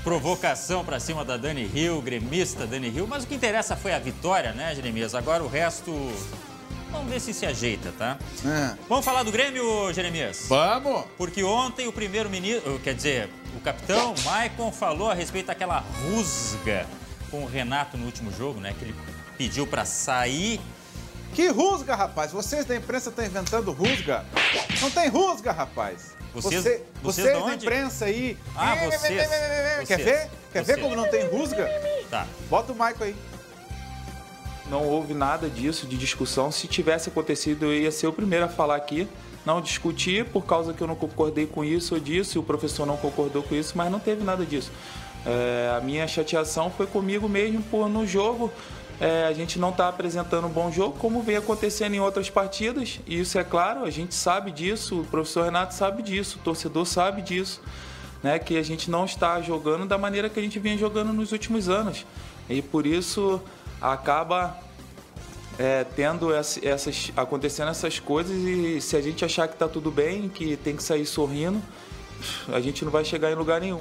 [SPEAKER 9] Provocação pra cima da Dani Hill, gremista Dani Hill. Mas o que interessa foi a vitória, né, Jeremias? Agora o resto... Vamos ver se ajeita, tá? Vamos falar do Grêmio, Jeremias?
[SPEAKER 16] Vamos!
[SPEAKER 9] Porque ontem o primeiro-ministro, quer dizer, o capitão Maicon falou a respeito daquela rusga com o Renato no último jogo, né? Que ele pediu pra sair.
[SPEAKER 16] Que rusga, rapaz? Vocês da imprensa estão inventando rusga? Não tem rusga, rapaz.
[SPEAKER 9] Vocês
[SPEAKER 16] da imprensa aí.
[SPEAKER 9] Ah, vocês.
[SPEAKER 16] Quer ver? Quer ver como não tem rusga?
[SPEAKER 9] Tá.
[SPEAKER 16] Bota o Maicon aí.
[SPEAKER 3] Não houve nada disso de discussão. Se tivesse acontecido, eu ia ser o primeiro a falar aqui. Não discutir por causa que eu não concordei com isso ou disso, e o professor não concordou com isso, mas não teve nada disso. A minha chateação foi comigo mesmo por no jogo a gente não está apresentando um bom jogo, como vem acontecendo em outras partidas. E isso é claro, a gente sabe disso, o professor Renato sabe disso, o torcedor sabe disso, né, que a gente não está jogando da maneira que a gente vinha jogando nos últimos anos. E por isso acaba acontecendo essas coisas, e se a gente achar que está tudo bem, que tem que sair sorrindo, a gente não vai chegar em lugar nenhum.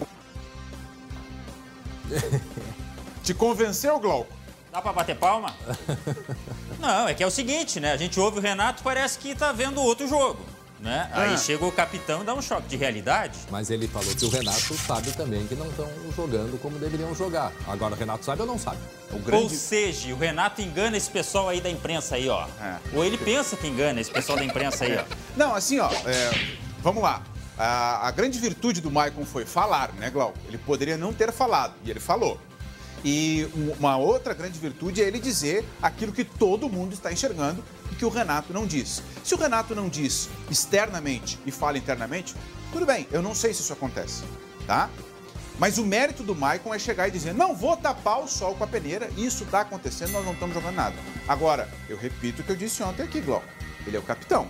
[SPEAKER 16] Te convenceu, Glauco?
[SPEAKER 9] Dá pra bater palma? Não, é que é o seguinte, né? A gente ouve o Renato, parece que tá vendo outro jogo, né? Aí chega o capitão e dá um choque de realidade.
[SPEAKER 1] Mas ele falou que o Renato sabe também que não estão jogando como deveriam jogar. Agora o Renato sabe ou não sabe?
[SPEAKER 9] Ou seja, o Renato engana esse pessoal aí da imprensa aí, ó. Ou ele pensa que engana esse pessoal da imprensa aí, ó.
[SPEAKER 16] Não, assim, ó, vamos lá. A grande virtude do Maicon foi falar, né, Glauco? Ele poderia não ter falado, e ele falou. E uma outra grande virtude é ele dizer aquilo que todo mundo está enxergando e que o Renato não diz. Se o Renato não diz externamente e fala internamente, tudo bem, eu não sei se isso acontece, tá? Mas o mérito do Maicon é chegar e dizer, não vou tapar o sol com a peneira, isso está acontecendo, nós não estamos jogando nada. Agora, eu repito o que eu disse ontem aqui, Glauco, ele é o capitão.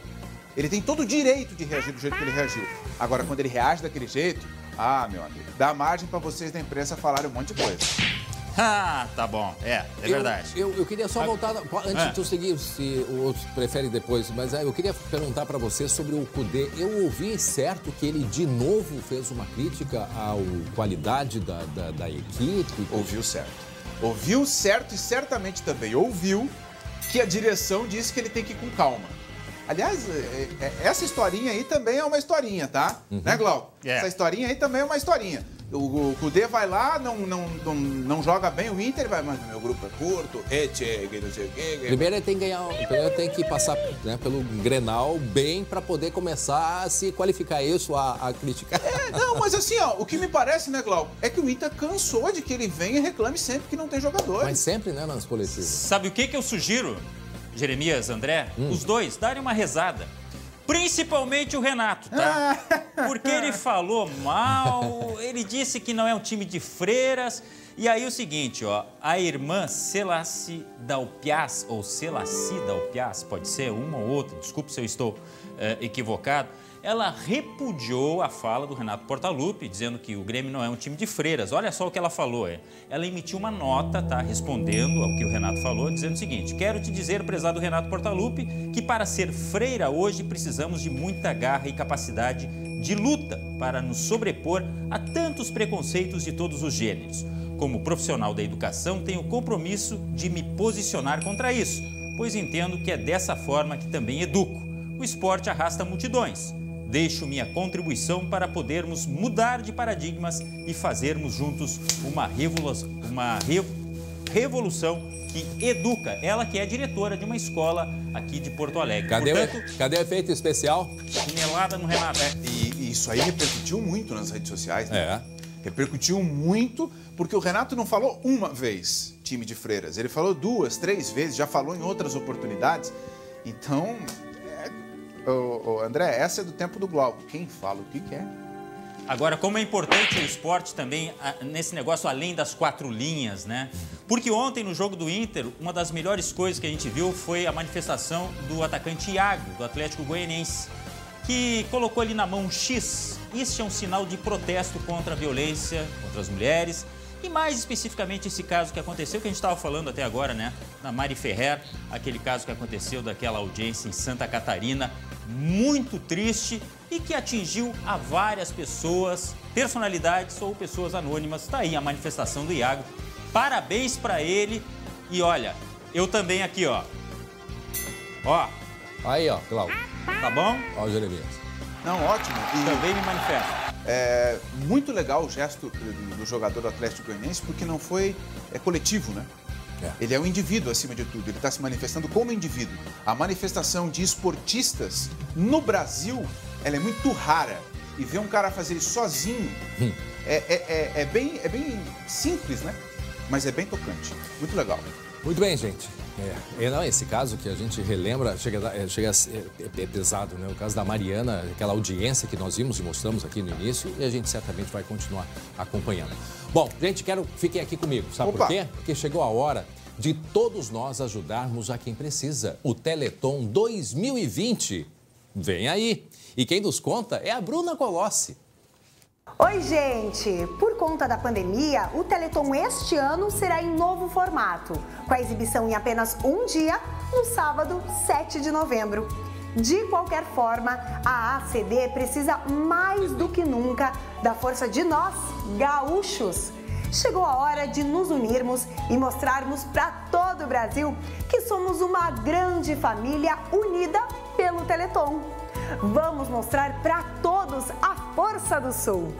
[SPEAKER 16] Ele tem todo o direito de reagir do jeito que ele reagiu. Agora, quando ele reage daquele jeito, meu amigo, dá margem para vocês da imprensa falarem um monte de coisa.
[SPEAKER 9] Ah, tá bom. É verdade.
[SPEAKER 1] Eu queria só voltar, antes de tu seguir, se o outro prefere depois, mas eu queria perguntar para você sobre o Cudê. Eu ouvi certo que ele de novo fez uma crítica à qualidade da equipe?
[SPEAKER 16] Ouviu certo. Ouviu certo e certamente também ouviu que a direção disse que ele tem que ir com calma. Aliás, essa historinha aí também é uma historinha, tá? Né, Glauco? Essa historinha aí também é uma historinha. O Cudê vai lá, não joga bem o Inter, vai, mas meu grupo é curto, não sei o quê.
[SPEAKER 1] Primeiro ele tem que ganhar, primeiro tem que passar, né, pelo Grenal bem para poder começar a se qualificar isso, a criticar.
[SPEAKER 16] Não, mas assim, ó, o que me parece, né, Glauco, é que o Inter cansou de que ele venha e reclame sempre que não tem jogadores.
[SPEAKER 1] Mas sempre, né, nas coletivas.
[SPEAKER 9] Sabe o que eu sugiro, Jeremias, André? Os dois darem uma rezada. Principalmente o Renato, tá? Porque ele falou mal, ele disse que não é um time de freiras, E aí o seguinte, ó, a irmã Selassie Dalpiaz, ou Selassie Dalpiaz, pode ser uma ou outra, desculpe se eu estou equivocado, ela repudiou a fala do Renato Portaluppi, dizendo que o Grêmio não é um time de freiras. Olha só o que ela falou. Ela emitiu uma nota, tá, respondendo ao que o Renato falou, dizendo o seguinte: quero te dizer, prezado Renato Portaluppi, que para ser freira hoje precisamos de muita garra e capacidade de luta para nos sobrepor a tantos preconceitos de todos os gêneros. Como profissional da educação, tenho o compromisso de me posicionar contra isso, pois entendo que é dessa forma que também educo. O esporte arrasta multidões. Deixo minha contribuição para podermos mudar de paradigmas e fazermos juntos uma revolução que educa. Ela que é diretora de uma escola aqui de Porto Alegre.
[SPEAKER 1] Cadê o efeito especial?
[SPEAKER 9] Chinelada no Renato.
[SPEAKER 16] E isso aí repercutiu muito nas redes sociais, né? Repercutiu muito, porque o Renato não falou uma vez time de freiras. Ele falou 2, 3 vezes, já falou em outras oportunidades. Então... André, essa é do tempo do Glauco. Quem fala o que quer.
[SPEAKER 9] Agora, como é importante o esporte também nesse negócio além das 4 linhas, né? Porque ontem, no jogo do Inter, uma das melhores coisas que a gente viu foi a manifestação do atacante Iago, do Atlético Goianiense, que colocou ali na mão um X. Isso é um sinal de protesto contra a violência contra as mulheres. E mais especificamente esse caso que aconteceu, que a gente estava falando até agora, né? Na Mari Ferrer, aquele caso que aconteceu daquela audiência em Santa Catarina, muito triste e que atingiu a várias pessoas, personalidades ou pessoas anônimas. Está aí a manifestação do Iago. Parabéns para ele. E olha, eu também aqui, ó. Ó.
[SPEAKER 1] Aí, ó, Cláudio.
[SPEAKER 9] Tá bom?
[SPEAKER 1] Ó, Jeremias.
[SPEAKER 16] Não, ótimo.
[SPEAKER 9] E também me manifesto.
[SPEAKER 16] É muito legal o gesto do jogador do Atlético Goianiense, porque não foi coletivo, né? Ele é um indivíduo acima de tudo, ele está se manifestando como indivíduo. A manifestação de esportistas no Brasil, ela é muito rara. E ver um cara fazer isso sozinho é bem simples, né? Mas é bem tocante. Muito legal.
[SPEAKER 1] Muito bem, gente. Não, esse caso que a gente relembra é pesado, né? O caso da Mariana, aquela audiência que nós vimos e mostramos aqui no início, e a gente certamente vai continuar acompanhando. Bom, gente, fiquem aqui comigo, sabe por quê? Porque chegou a hora de todos nós ajudarmos a quem precisa. O Teleton 2020 vem aí. E quem nos conta é a Bruna Colossi.
[SPEAKER 19] Oi, gente! Por conta da pandemia, o Teleton este ano será em novo formato, com a exibição em apenas um dia, no sábado, 7 de novembro. De qualquer forma, a ACD precisa mais do que nunca da força de nós, gaúchos. Chegou a hora de nos unirmos e mostrarmos para todo o Brasil que somos uma grande família unida pelo Teleton. Vamos mostrar para todos a força do Sul.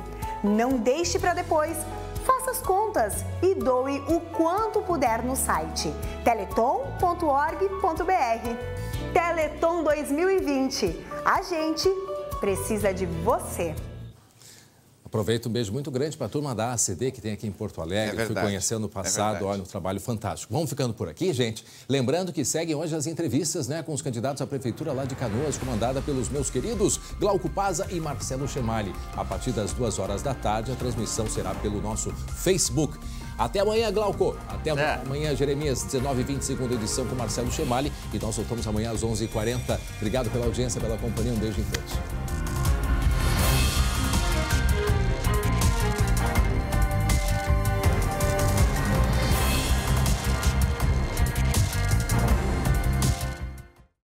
[SPEAKER 19] Não deixe para depois, faça as contas e doe o quanto puder no site teleton.org.br. Teleton 2020. A gente precisa de você.
[SPEAKER 1] Aproveito um beijo muito grande para a turma da ACD que tem aqui em Porto Alegre. Fui conhecendo no passado, olha, um trabalho fantástico. Vamos ficando por aqui, gente. Lembrando que seguem hoje as entrevistas, né, com os candidatos à Prefeitura lá de Canoas, comandada pelos meus queridos Glauco Paza e Marcelo Chemali. A partir das 2h da tarde, a transmissão será pelo nosso Facebook. Até amanhã, Glauco. Até amanhã, Jeremias, 19h20, segunda edição com Marcelo Chemali. E nós voltamos amanhã às 11h40. Obrigado pela audiência, pela companhia. Um beijo em todos.